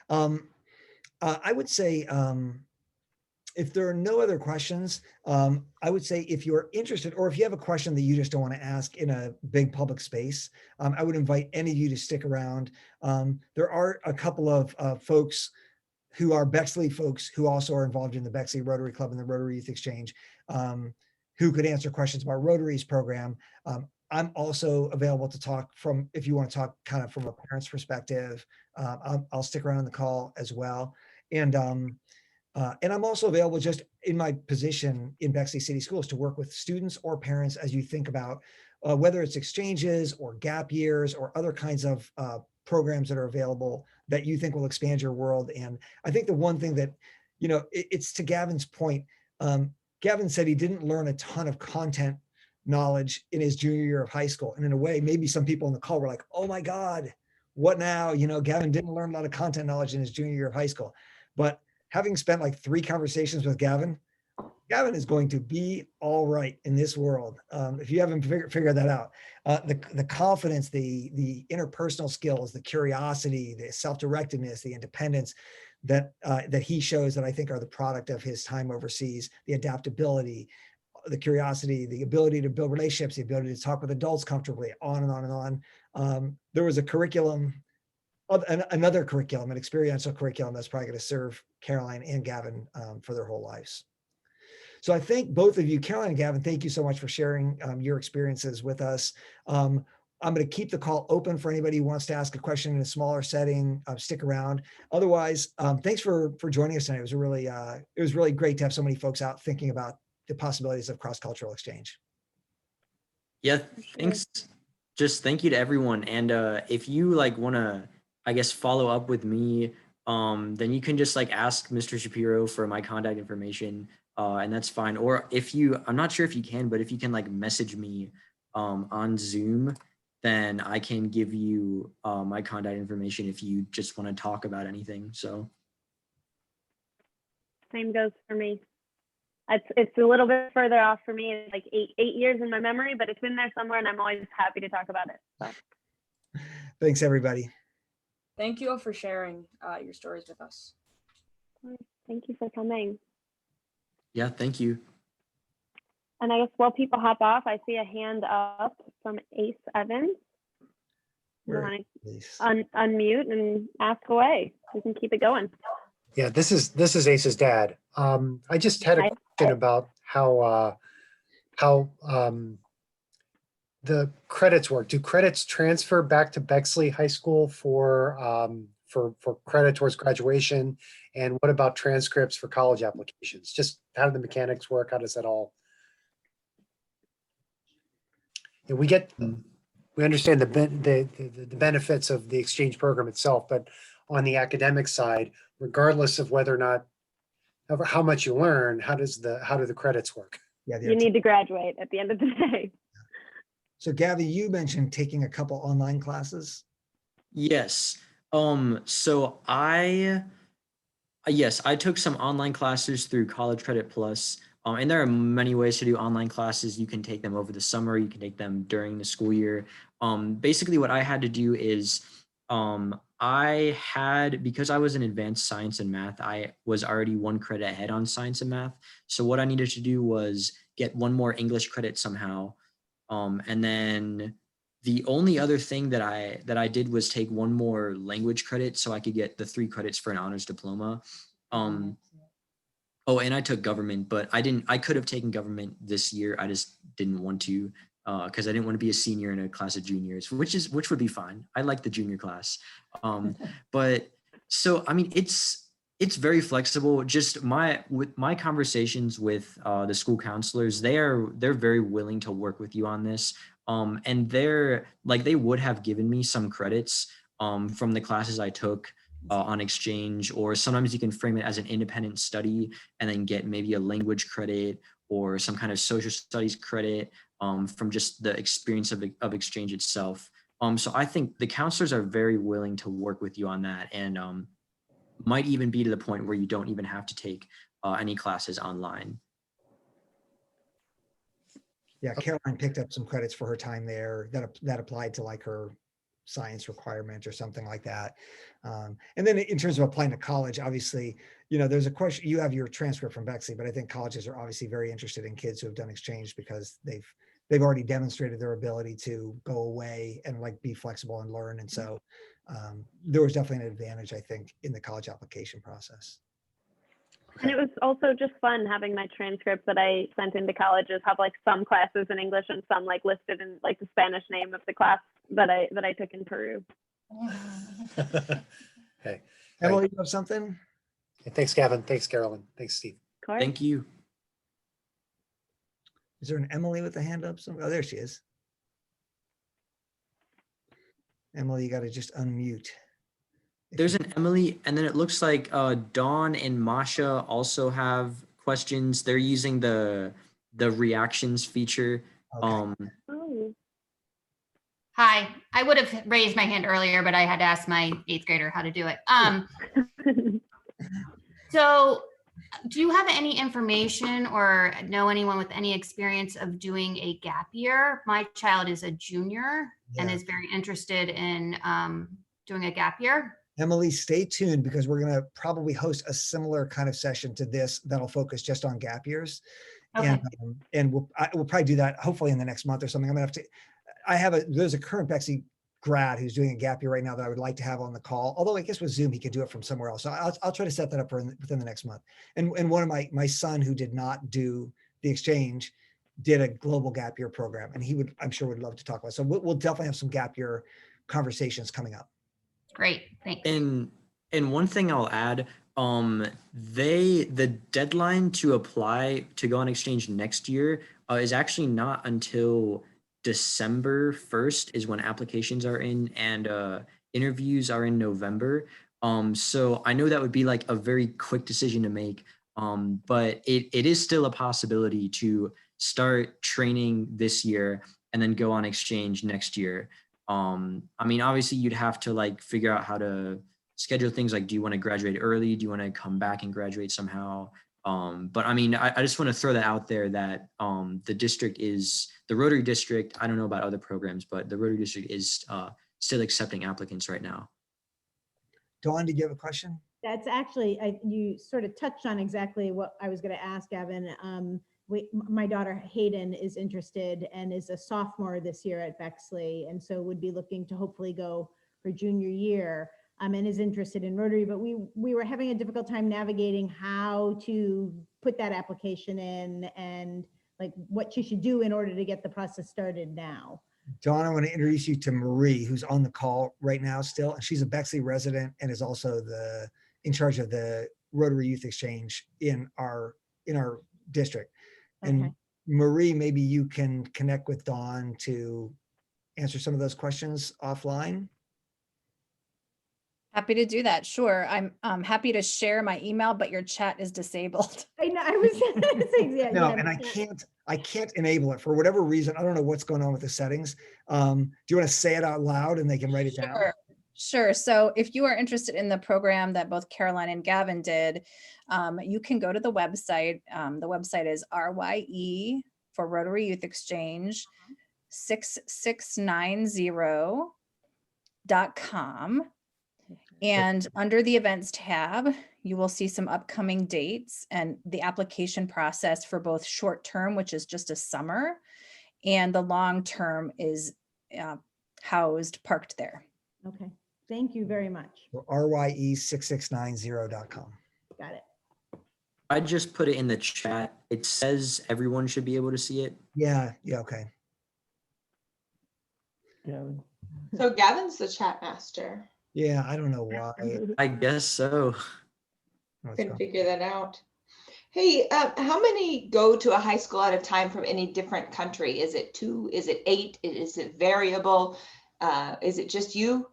Okay. I would say, if there are no other questions, I would say if you're interested, or if you have a question that you just don't want to ask in a big public space, I would invite any of you to stick around. There are a couple of folks who are Bexley folks who also are involved in the Bexley Rotary Club and the Rotary Youth Exchange, who could answer questions about Rotary's program. I'm also available to talk from, if you want to talk kind of from a parent's perspective, I'll stick around the call as well. And I'm also available just in my position in Bexley City Schools to work with students or parents as you think about whether it's exchanges or gap years or other kinds of programs that are available that you think will expand your world. And I think the one thing that, it's to Gavin's point. Gavin said he didn't learn a ton of content knowledge in his junior year of high school. And in a way, maybe some people in the call were like, oh my God, what now? Gavin didn't learn a lot of content knowledge in his junior year of high school. But having spent like 3 conversations with Gavin is going to be all right in this world. If you haven't figured that out, the confidence, the interpersonal skills, the curiosity, the self-directedness, the independence that he shows that I think are the product of his time overseas, the adaptability, the curiosity, the ability to build relationships, the ability to talk with adults comfortably, on and on and on. There was a curriculum, another curriculum, an experiential curriculum that's probably going to serve Caroline and Gavin for their whole lives. So I thank both of you, Caroline and Gavin, thank you so much for sharing your experiences with us. I'm going to keep the call open for anybody who wants to ask a question in a smaller setting. Stick around. Otherwise, thanks for joining us tonight. It was really great to have so many folks out thinking about the possibilities of cross-cultural exchange. Yeah, thanks. Just thank you to everyone. And if you want to, I guess, follow up with me, then you can just ask Mr. Shapiro for my contact information, and that's fine. Or I'm not sure if you can, but if you can message me on Zoom, then I can give you my contact information if you just want to talk about anything. So Same goes for me. It's a little bit further off for me. It's like eight years in my memory, but it's been there somewhere, and I'm always happy to talk about it. So. Thanks, everybody. Thank you all for sharing your stories with us. Thank you for coming. Yeah, thank you. And I guess while people hop off, I see a hand up from Ace Evans. You want to unmute and ask away. We can keep it going. Yeah, this is Ace's dad. I just had a question about how the credits work. Do credits transfer back to Bexley High School for credit towards graduation? And what about transcripts for college applications? Just how do the mechanics work? How does that all? We understand the benefits of the exchange program itself, but on the academic side, regardless of whether or not, how much you learn, how do the credits work? Yeah, you need to graduate at the end of the day. So Gabby, you mentioned taking a couple online classes. Yes. So I took some online classes through College Credit Plus. And there are many ways to do online classes. You can take them over the summer. You can take them during the school year. Basically what I had to do is, because I was in advanced science and math, I was already 1 credit ahead on science and math. So what I needed to do was get 1 more English credit somehow. And then the only other thing that I did was take 1 more language credit so I could get the 3 credits for an honors diploma. Oh, and I took government, but I could have taken government this year. I just didn't want to, because I didn't want to be a senior in a class of juniors, which would be fine. I like the junior class. But so, I mean, it's very flexible. Just with my conversations with the school counselors, they're very willing to work with you on this. And they would have given me some credits from the classes I took on exchange, or sometimes you can frame it as an independent study and then get maybe a language credit or some kind of social studies credit from just the experience of exchange itself. So I think the counselors are very willing to work with you on that. And might even be to the point where you don't even have to take any classes online. Yeah, Caroline picked up some credits for her time there that applied to like her science requirement or something like that. And then in terms of applying to college, obviously, there's a question, you have your transcript from Bexley, but I think colleges are obviously very interested in kids who have done exchange because they've already demonstrated their ability to go away and like be flexible and learn. And so there was definitely an advantage, I think, in the college application process. And it was also just fun having my transcripts that I sent into colleges have like some classes in English and some like listed in like the Spanish name of the class that I took in Peru. Okay. Emily, you have something? Okay, thanks, Gavin. Thanks, Carolyn. Thanks, Steve. Thank you. Is there an Emily with a hand up? Oh, there she is. Emily, you got to just unmute. There's an Emily, and then it looks like Dawn and Masha also have questions. They're using the reactions feature. Okay. Oh. Hi, I would have raised my hand earlier, but I had to ask my 8th grader how to do it. So do you have any information or know anyone with any experience of doing a gap year? My child is a junior and is very interested in doing a gap year. Emily, stay tuned because we're going to probably host a similar kind of session to this that'll focus just on gap years. Okay. And we'll probably do that hopefully in the next month or something. I'm gonna have to, there's a current Bexley grad who's doing a gap year right now that I would like to have on the call. Although I guess with Zoom, he could do it from somewhere else. So I'll try to set that up within the next month. And one of my son who did not do the exchange did a global gap year program, and I'm sure would love to talk about it. So we'll definitely have some gap year conversations coming up. Great, thanks. And one thing I'll add, the deadline to apply to go on exchange next year is actually not until December 1st is when applications are in, and interviews are in November. So I know that would be like a very quick decision to make, but it is still a possibility to start training this year and then go on exchange next year. I mean, obviously you'd have to like figure out how to schedule things like, do you want to graduate early? Do you want to come back and graduate somehow? But I mean, I just want to throw that out there that the Rotary District, I don't know about other programs, but the Rotary District is still accepting applicants right now. Dawn, did you have a question? That's actually, you sort of touched on exactly what I was going to ask, Gavin. My daughter Hayden is interested and is a sophomore this year at Bexley, and so would be looking to hopefully go for junior year, and is interested in Rotary, but we were having a difficult time navigating how to put that application in and like what she should do in order to get the process started now. Dawn, I want to introduce you to Marie, who's on the call right now still, and she's a Bexley resident and is also in charge of the Rotary Youth Exchange in our district. And Okay. Marie, maybe you can connect with Dawn to answer some of those questions offline. Happy to do that. Sure. I'm happy to share my email, but your chat is disabled. I know, I was saying, yeah, No, yeah, and I can't enable it for whatever reason. I don't know what's going on with the settings. Do you want to say it out loud and they can write it down? Sure. So if you are interested in the program that both Caroline and Gavin did, you can go to the website. The website is RYE for Rotary Youth Exchange 6690.com. And under the events tab, you will see some upcoming dates and the application process for both short term, which is just a summer, and the long term is parked there. Okay, thank you very much. RYE6690.com. Got it. I just put it in the chat. It says everyone should be able to see it. Yeah, okay. So Gavin's the chat master. Yeah, I don't know why. I guess so. Couldn't figure that out. Hey, how many go to a high school at a time from any different country? Is it 2? Is it 8? Is it variable? Is it just you?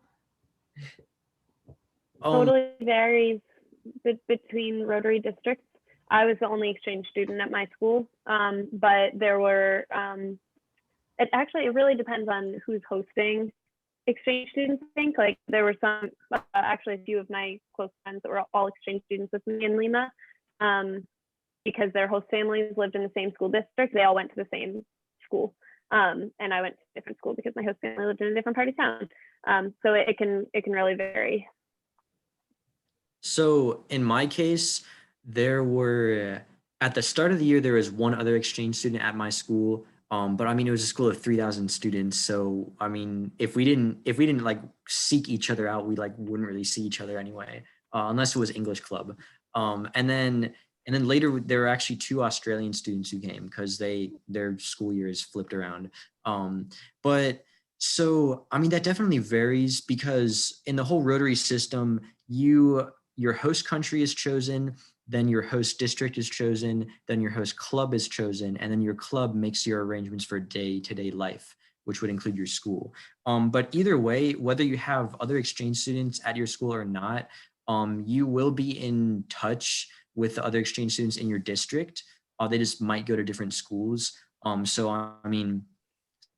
Totally varies between Rotary districts. I was the only exchange student at my school, but there were, it really depends on who's hosting exchange students think. Like there were some, actually a few of my close friends that were all exchange students with me in Lima, because their host families lived in the same school district. They all went to the same school. And I went to a different school because my host family lived in a different part of town. So it can really vary. So in my case, there were at the start of the year there was one other exchange student at my school. But I mean it was a school of 3,000 students. So I mean if we didn't like seek each other out, we like wouldn't really see each other anyway, unless it was English club. And then later there were actually 2 Australian students who came because their school years flipped around. But so I mean that definitely varies because in the whole Rotary system, your host country is chosen, then your host district is chosen, then your host club is chosen, and then your club makes your arrangements for day-to-day life, which would include your school. But either way, whether you have other exchange students at your school or not, you will be in touch with the other exchange students in your district. They just might go to different schools. So I mean,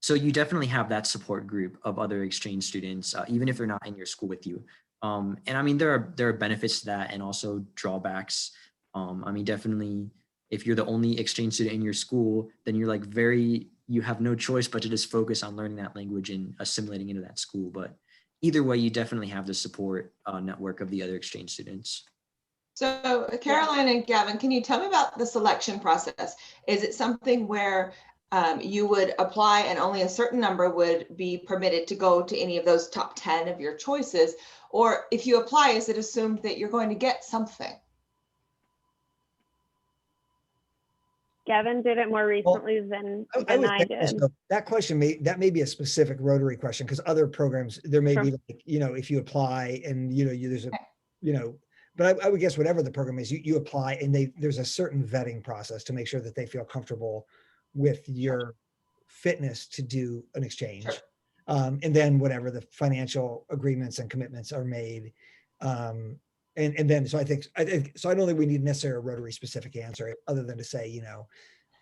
so you definitely have that support group of other exchange students, even if they're not in your school with you. And I mean, there are benefits to that and also drawbacks. I mean, definitely, if you're the only exchange student in your school, then you're like you have no choice but to just focus on learning that language and assimilating into that school. But either way, you definitely have the support network of the other exchange students. So Caroline and Gavin, can you tell me about the selection process? Is it something where you would apply and only a certain number would be permitted to go to any of those top 10 of your choices? Or if you apply, is it assumed that you're going to get something? Gavin did it more recently than I did. So that question may be a specific Rotary question because other programs there may be like, if you apply and there's a but I would guess whatever the program is, you apply and there's a certain vetting process to make sure that they feel comfortable with your fitness to do an exchange. Sure. And then whatever the financial agreements and commitments are made. And then, so I think, so I don't think we need necessarily a Rotary specific answer other than to say,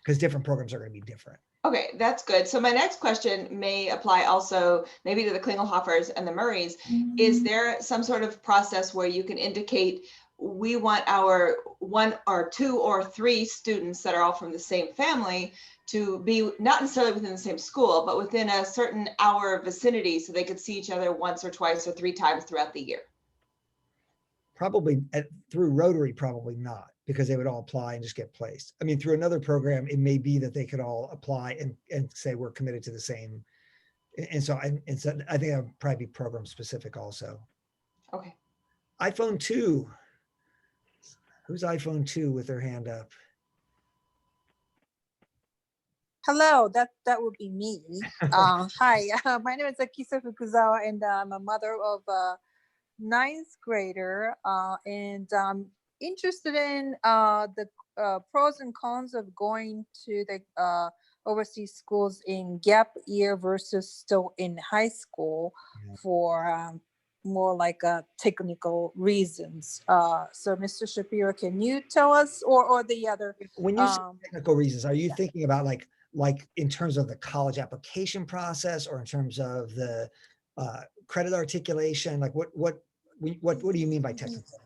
because different programs are going to be different. Okay, that's good. So my next question may apply also maybe to the Klingelhoffers and the Murrays. Is there some sort of process where you can indicate we want our 1 or 2 or 3 students that are all from the same family to be not necessarily within the same school, but within a certain hour vicinity so they could see each other once or twice or 3 times throughout the year? Probably through Rotary, probably not, because they would all apply and just get placed. I mean, through another program, it may be that they could all apply and say we're committed to the same. And so I think that would probably be program specific also. Okay. iPhone 2. Who's iPhone 2 with their hand up? Hello, that would be me. Hi, my name is Akisa Fukuzawa, and I'm a mother of a 9th grader, and I'm interested in the pros and cons of going to the overseas schools in gap year versus still in high school for more like technical reasons. So Mr. Shapiro, can you tell us, or the other? When you say technical reasons, are you thinking about like in terms of the college application process or in terms of the credit articulation? Like what do you mean by technical?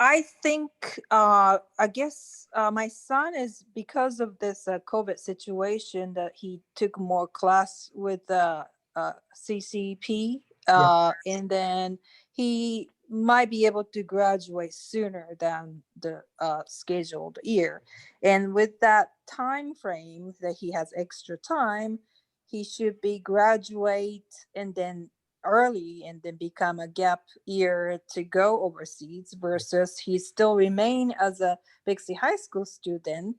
I think, I guess my son is, because of this COVID situation, that he took more class with CCP, and then he might be able to graduate sooner than the scheduled year. And with that time frame that he has extra time, he should be graduate and then early and then become a gap year to go overseas, versus he still remain as a Bexley High School student,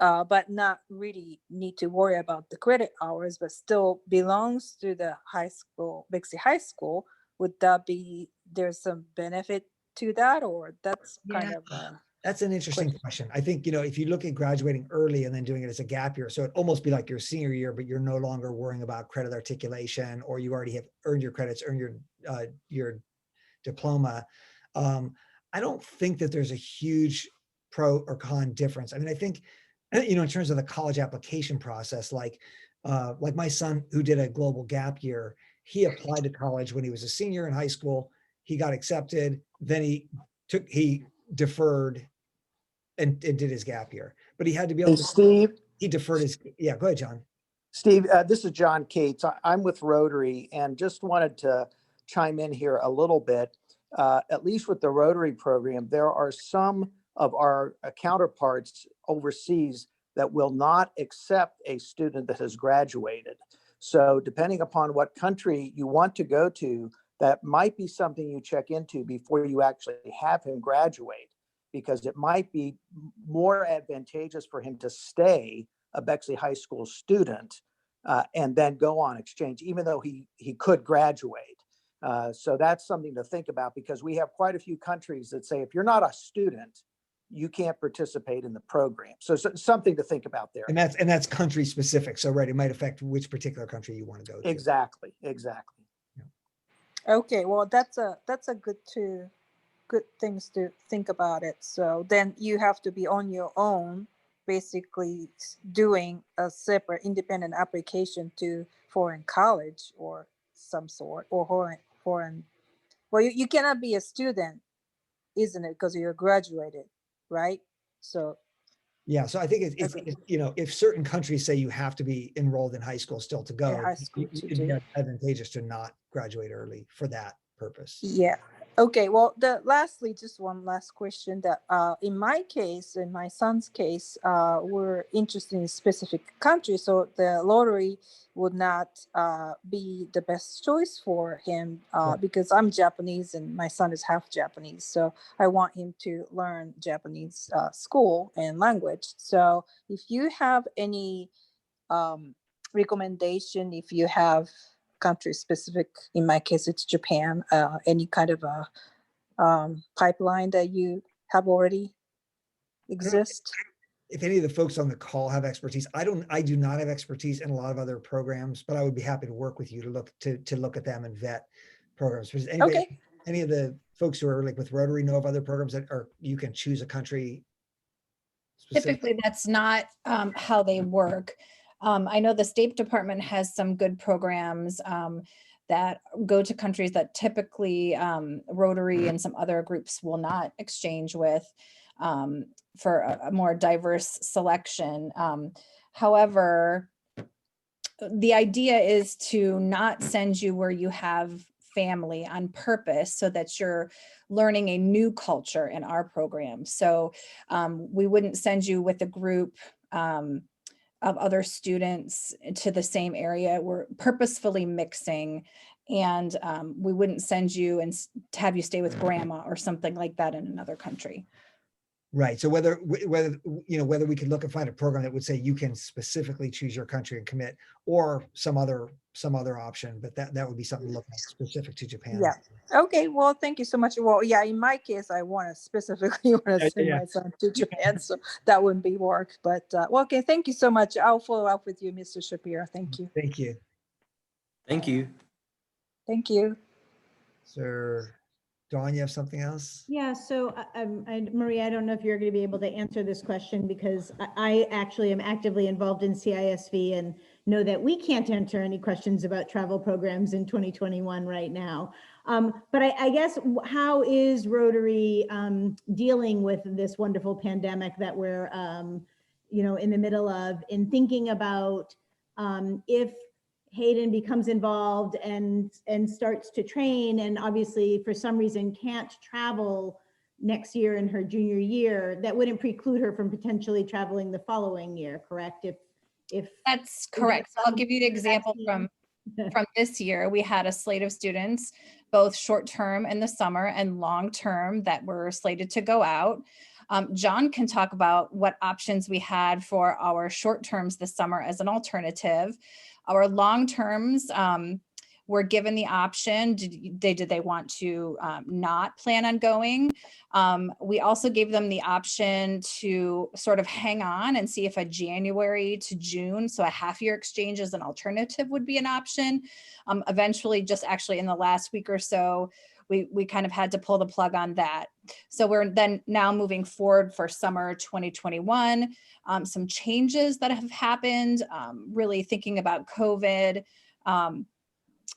but not really need to worry about the credit hours, but still belongs to the high school, Bexley High School. Would that be, there's some benefit to that, or that's kind of that's an interesting question. I think, if you look at graduating early and then doing it as a gap year, so it'd almost be like your senior year, but you're no longer worrying about credit articulation, or you already have earned your credits, earned your diploma. I don't think that there's a huge pro or con difference. I mean, I think, in terms of the college application process, like like my son who did a global gap year, he applied to college when he was a senior in high school. He got accepted. Then he deferred and did his gap year, but he had to be able Hey, to, Steve, he deferred his, yeah, go ahead, John. Steve, this is John Cates. I'm with Rotary and just wanted to chime in here a little bit. At least with the Rotary program, there are some of our counterparts overseas that will not accept a student that has graduated. So depending upon what country you want to go to, that might be something you check into before you actually have him graduate, because it might be more advantageous for him to stay a Bexley High School student and then go on exchange, even though he could graduate. So that's something to think about, because we have quite a few countries that say if you're not a student, you can't participate in the program. So something to think about there. And that's country specific. So right, it might affect which particular country you want to go to. Exactly. Okay, well, that's a good things to think about it. So then you have to be on your own, basically doing a separate independent application to foreign college or some sort, or foreign. Well, you cannot be a student, isn't it? Because you're graduated, right? So Yeah, so I think it's Okay. if certain countries say you have to be enrolled in high school still to go, high school to it'd be do. advantageous to not graduate early for that purpose. Yeah. Okay. Well, lastly, just one last question that in my case, in my son's case, we're interested in a specific country. So the lottery would not be the best choice for him because I'm Japanese and my son is half Japanese. So I want him to learn Japanese school and language. So if you have any recommendation, if you have country specific, in my case it's Japan, any kind of a pipeline that you have already exist. If any of the folks on the call have expertise, I do not have expertise in a lot of other programs, but I would be happy to work with you to look at them and vet programs. Does anybody, any of the folks who are like with Rotary know of other programs that are, you can choose a country specific? Typically, that's not how they work. I know the State Department has some good programs that go to countries that typically Rotary and some other groups will not exchange with for a more diverse selection. However, the idea is to not send you where you have family on purpose so that you're learning a new culture in our program. So we wouldn't send you with a group of other students to the same area. We're purposefully mixing, and we wouldn't send you and have you stay with grandma or something like that in another country. Right. So whether we could look and find a program that would say you can specifically choose your country and commit, or some other option, but that would be something to look at specific to Japan. Yeah. Okay. Well, thank you so much. Well, yeah, in my case, I want to specifically send my son to Japan, so that wouldn't be work. But well, okay. Thank you so much. I'll follow up with you, Mr. Shapiro. Thank you. Thank you. Thank you. Thank you. Sir Dawn, you have something else? Yeah, so Maria, I don't know if you're going to be able to answer this question, because I actually am actively involved in CISV and know that we can't answer any questions about travel programs in 2021 right now. But I guess, how is Rotary dealing with this wonderful pandemic that we're in the middle of, in thinking about if Hayden becomes involved and starts to train, and obviously for some reason can't travel next year in her junior year, that wouldn't preclude her from potentially traveling the following year, correct? If That's correct. So I'll give you an example from this year. We had a slate of students, both short-term in the summer and long-term, that were slated to go out. John can talk about what options we had for our short terms this summer as an alternative. Our long terms were given the option, did they want to not plan on going? We also gave them the option to sort of hang on and see if a January to June, so a half-year exchange as an alternative would be an option. Eventually, just actually in the last week or so, we kind of had to pull the plug on that. So we're then now moving forward for summer 2021. Some changes that have happened, really thinking about COVID,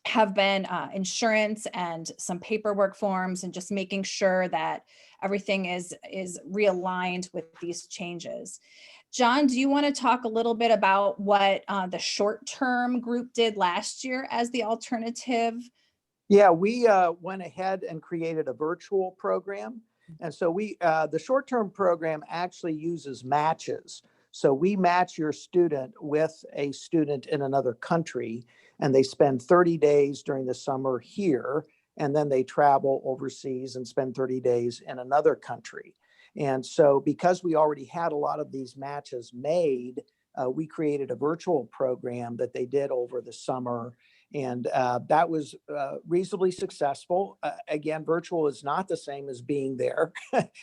have been insurance and some paperwork forms, and just making sure that everything is realigned with these changes. John, do you want to talk a little bit about what the short-term group did last year as the alternative? Yeah, we went ahead and created a virtual program. And so the short-term program actually uses matches. So we match your student with a student in another country, and they spend 30 days during the summer here, and then they travel overseas and spend 30 days in another country. And so because we already had a lot of these matches made, we created a virtual program that they did over the summer. And that was reasonably successful. Again, virtual is not the same as being there.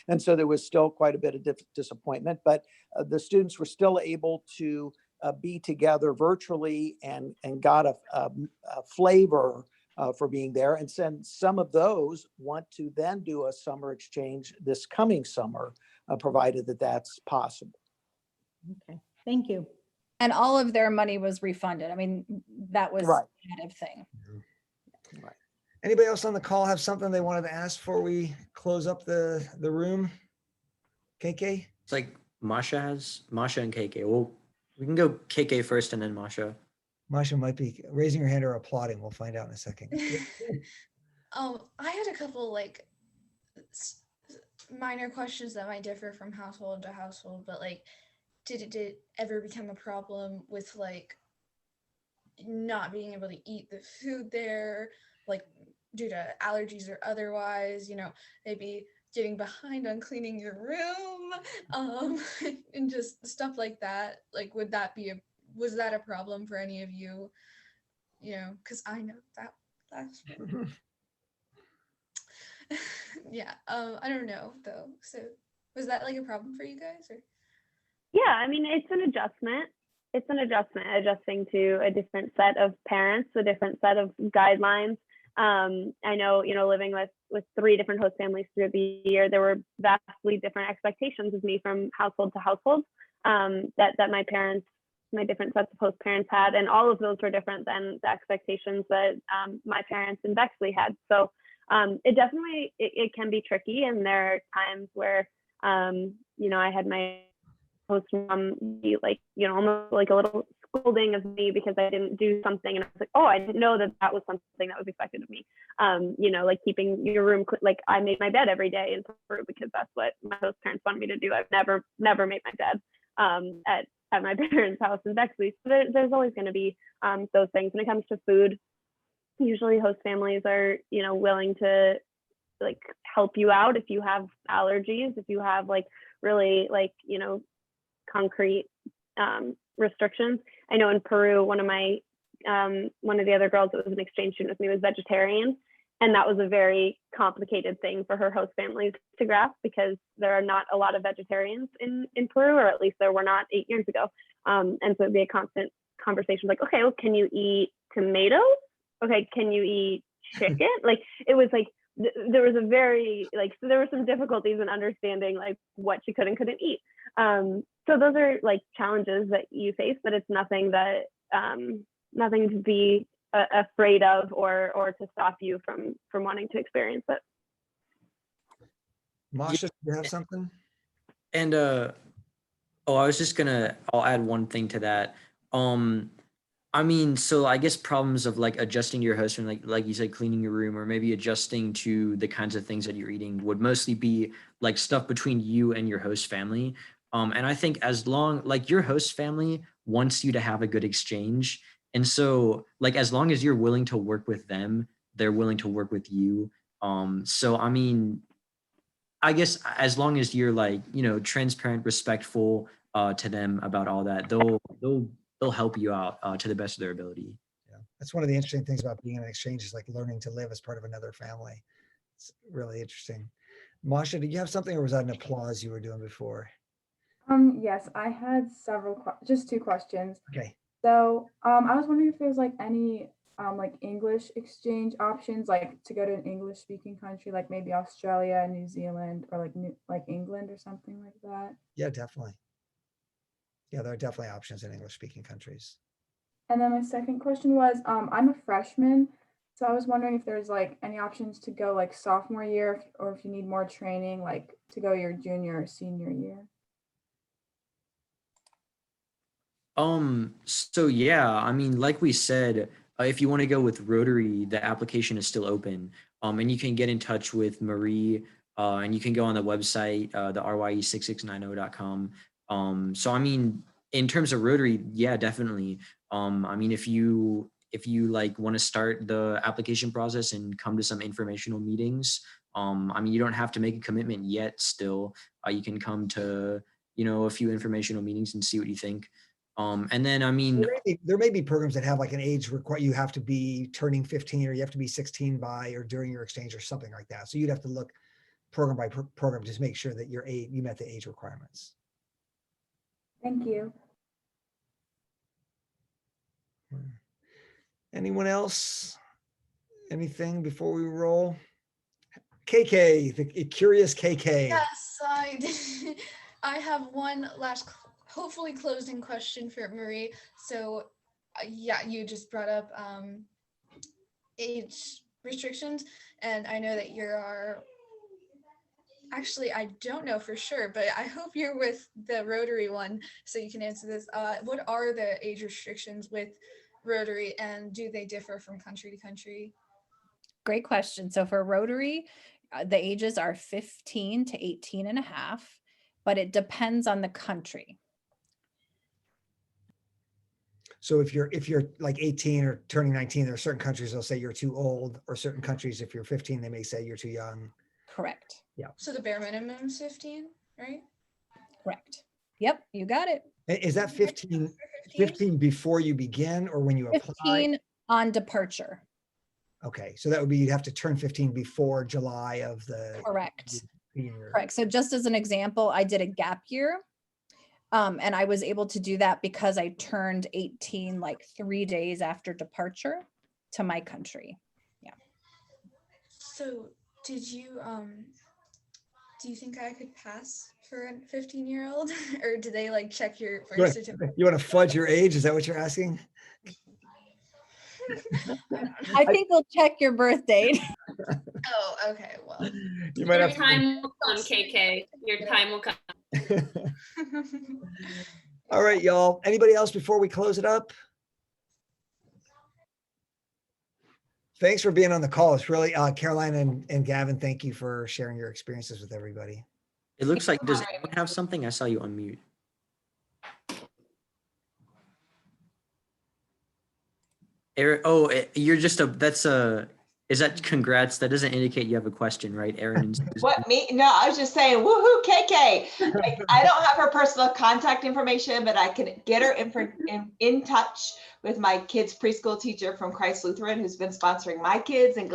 And so there was still quite a bit of disappointment, but the students were still able to be together virtually and got a flavor for being there. And some of those want to then do a summer exchange this coming summer, provided that that's possible. Okay, thank you. And all of their money was refunded. I mean, that was Right. a negative thing. Right. Anybody else on the call have something they wanted to ask before we close up the room? KK? It's like Masha and KK. Well, we can go KK first and then Masha. Masha might be raising her hand or applauding. We'll find out in a second. I had a couple like minor questions that might differ from household to household, but like, did it ever become a problem with like not being able to eat the food there, like due to allergies or otherwise, maybe getting behind on cleaning your room, and just stuff like that? Like, was that a problem for any of you? Because I know that that's yeah. I don't know though. So was that like a problem for you guys, or? Yeah, I mean, it's an adjustment. It's an adjustment, adjusting to a different set of parents, a different set of guidelines. I know, living with 3 different host families through the year, there were vastly different expectations of me from household to household, that my different sets of host parents had, and all of those were different than the expectations that my parents in Bexley had. So it definitely, it can be tricky, and there are times where, I had my host mom be like, almost like a little scolding of me because I didn't do something, and I was like, oh, I didn't know that was something that was expected of me. Like keeping your room like I made my bed every day in Peru because that's what my host parents wanted me to do. I've never made my bed at my parents' house in Bexley. So there's always going to be those things. When it comes to food, usually host families are willing to like help you out if you have allergies, if you have like really like concrete restrictions. I know in Peru, one of the other girls that was an exchange student with me was vegetarian, and that was a very complicated thing for her host families to grasp because there are not a lot of vegetarians in Peru, or at least there were not 8 years ago. And so it'd be a constant conversation like, okay, well, can you eat tomatoes? Okay, can you eat chicken? Like it was like there was so there were some difficulties in understanding like what she could and couldn't eat. So those are like challenges that you face, but it's nothing that nothing to be afraid of or to stop you from wanting to experience it. Masha, do you have something? And I'll add one thing to that. I mean, so I guess problems of like adjusting to your host and like you said, cleaning your room or maybe adjusting to the kinds of things that you're eating would mostly be like stuff between you and your host family. And I think as long like your host family wants you to have a good exchange. And so like as long as you're willing to work with them, they're willing to work with you. So I mean, I guess as long as you're like, transparent, respectful to them about all that, they'll help you out to the best of their ability. Yeah, that's one of the interesting things about being in an exchange is like learning to live as part of another family. It's really interesting. Masha, did you have something, or was that an applause you were doing before? Yes, I had just 2 questions. Okay. So, I was wondering if there's like any like English exchange options, like to go to an English speaking country, like maybe Australia, New Zealand, or like England or something like that? Yeah, definitely. Yeah, there are definitely options in English speaking countries. And then my second question was, I'm a freshman, so I was wondering if there's like any options to go like sophomore year, or if you need more training, like to go your junior or senior year. So yeah, I mean, like we said, if you want to go with Rotary, the application is still open. And you can get in touch with Marie, and you can go on the website, the rye6690.com. So I mean, in terms of Rotary, yeah, definitely. I mean, if you like want to start the application process and come to some informational meetings, I mean, you don't have to make a commitment yet. Still, you can come to, you know, a few informational meetings and see what you think. And then, I mean, there may be programs that have like an age require, you have to be turning 15 or you have to be 16 by or during your exchange or something like that. So you'd have to look program by program to make sure that you met the age requirements. Thank you. Anyone else? Anything before we roll? KK, the curious KK. Yes, I have one last, hopefully closing question for Marie. So, yeah, you just brought up age restrictions, and I know that you are. Actually, I don't know for sure, but I hope you're with the Rotary one, so you can answer this. What are the age restrictions with Rotary, and do they differ from country to country? Great question. So for Rotary, the ages are 15 to 18 and a half, but it depends on the country. So if you're like 18 or turning 19, there are certain countries they'll say you're too old, or certain countries, if you're 15, they may say you're too young. Correct. Yeah. So the bare minimum is 15, right? Correct. Yep, you got it. Is that 15 before you begin or when you apply? 15 on departure. Okay, so that would be, you'd have to turn 15 before July of the Correct. year. Correct. So just as an example, I did a gap year. And I was able to do that because I turned 18 like 3 days after departure to my country. Yeah. So did you do you think I could pass for a 15-year-old or do they like check your birth certificate? You want to fudge your age? Is that what you're asking? I think they'll check your birth date. Oh, okay. Well, you might Your have time will come, KK. Your time will come. All right, y'all. Anybody else before we close it up? Thanks for being on the call. It's really Caroline and Gavin, thank you for sharing your experiences with everybody. it looks like, does anyone have something? I saw you unmute. Aaron, oh, you're just is that congrats? That doesn't indicate you have a question, right, Aaron? What, me? No, I was just saying, woohoo, KK. Like, I don't have her personal contact information, but I can get her in touch with my kids' preschool teacher from Christ Lutheran, who's been sponsoring my kids and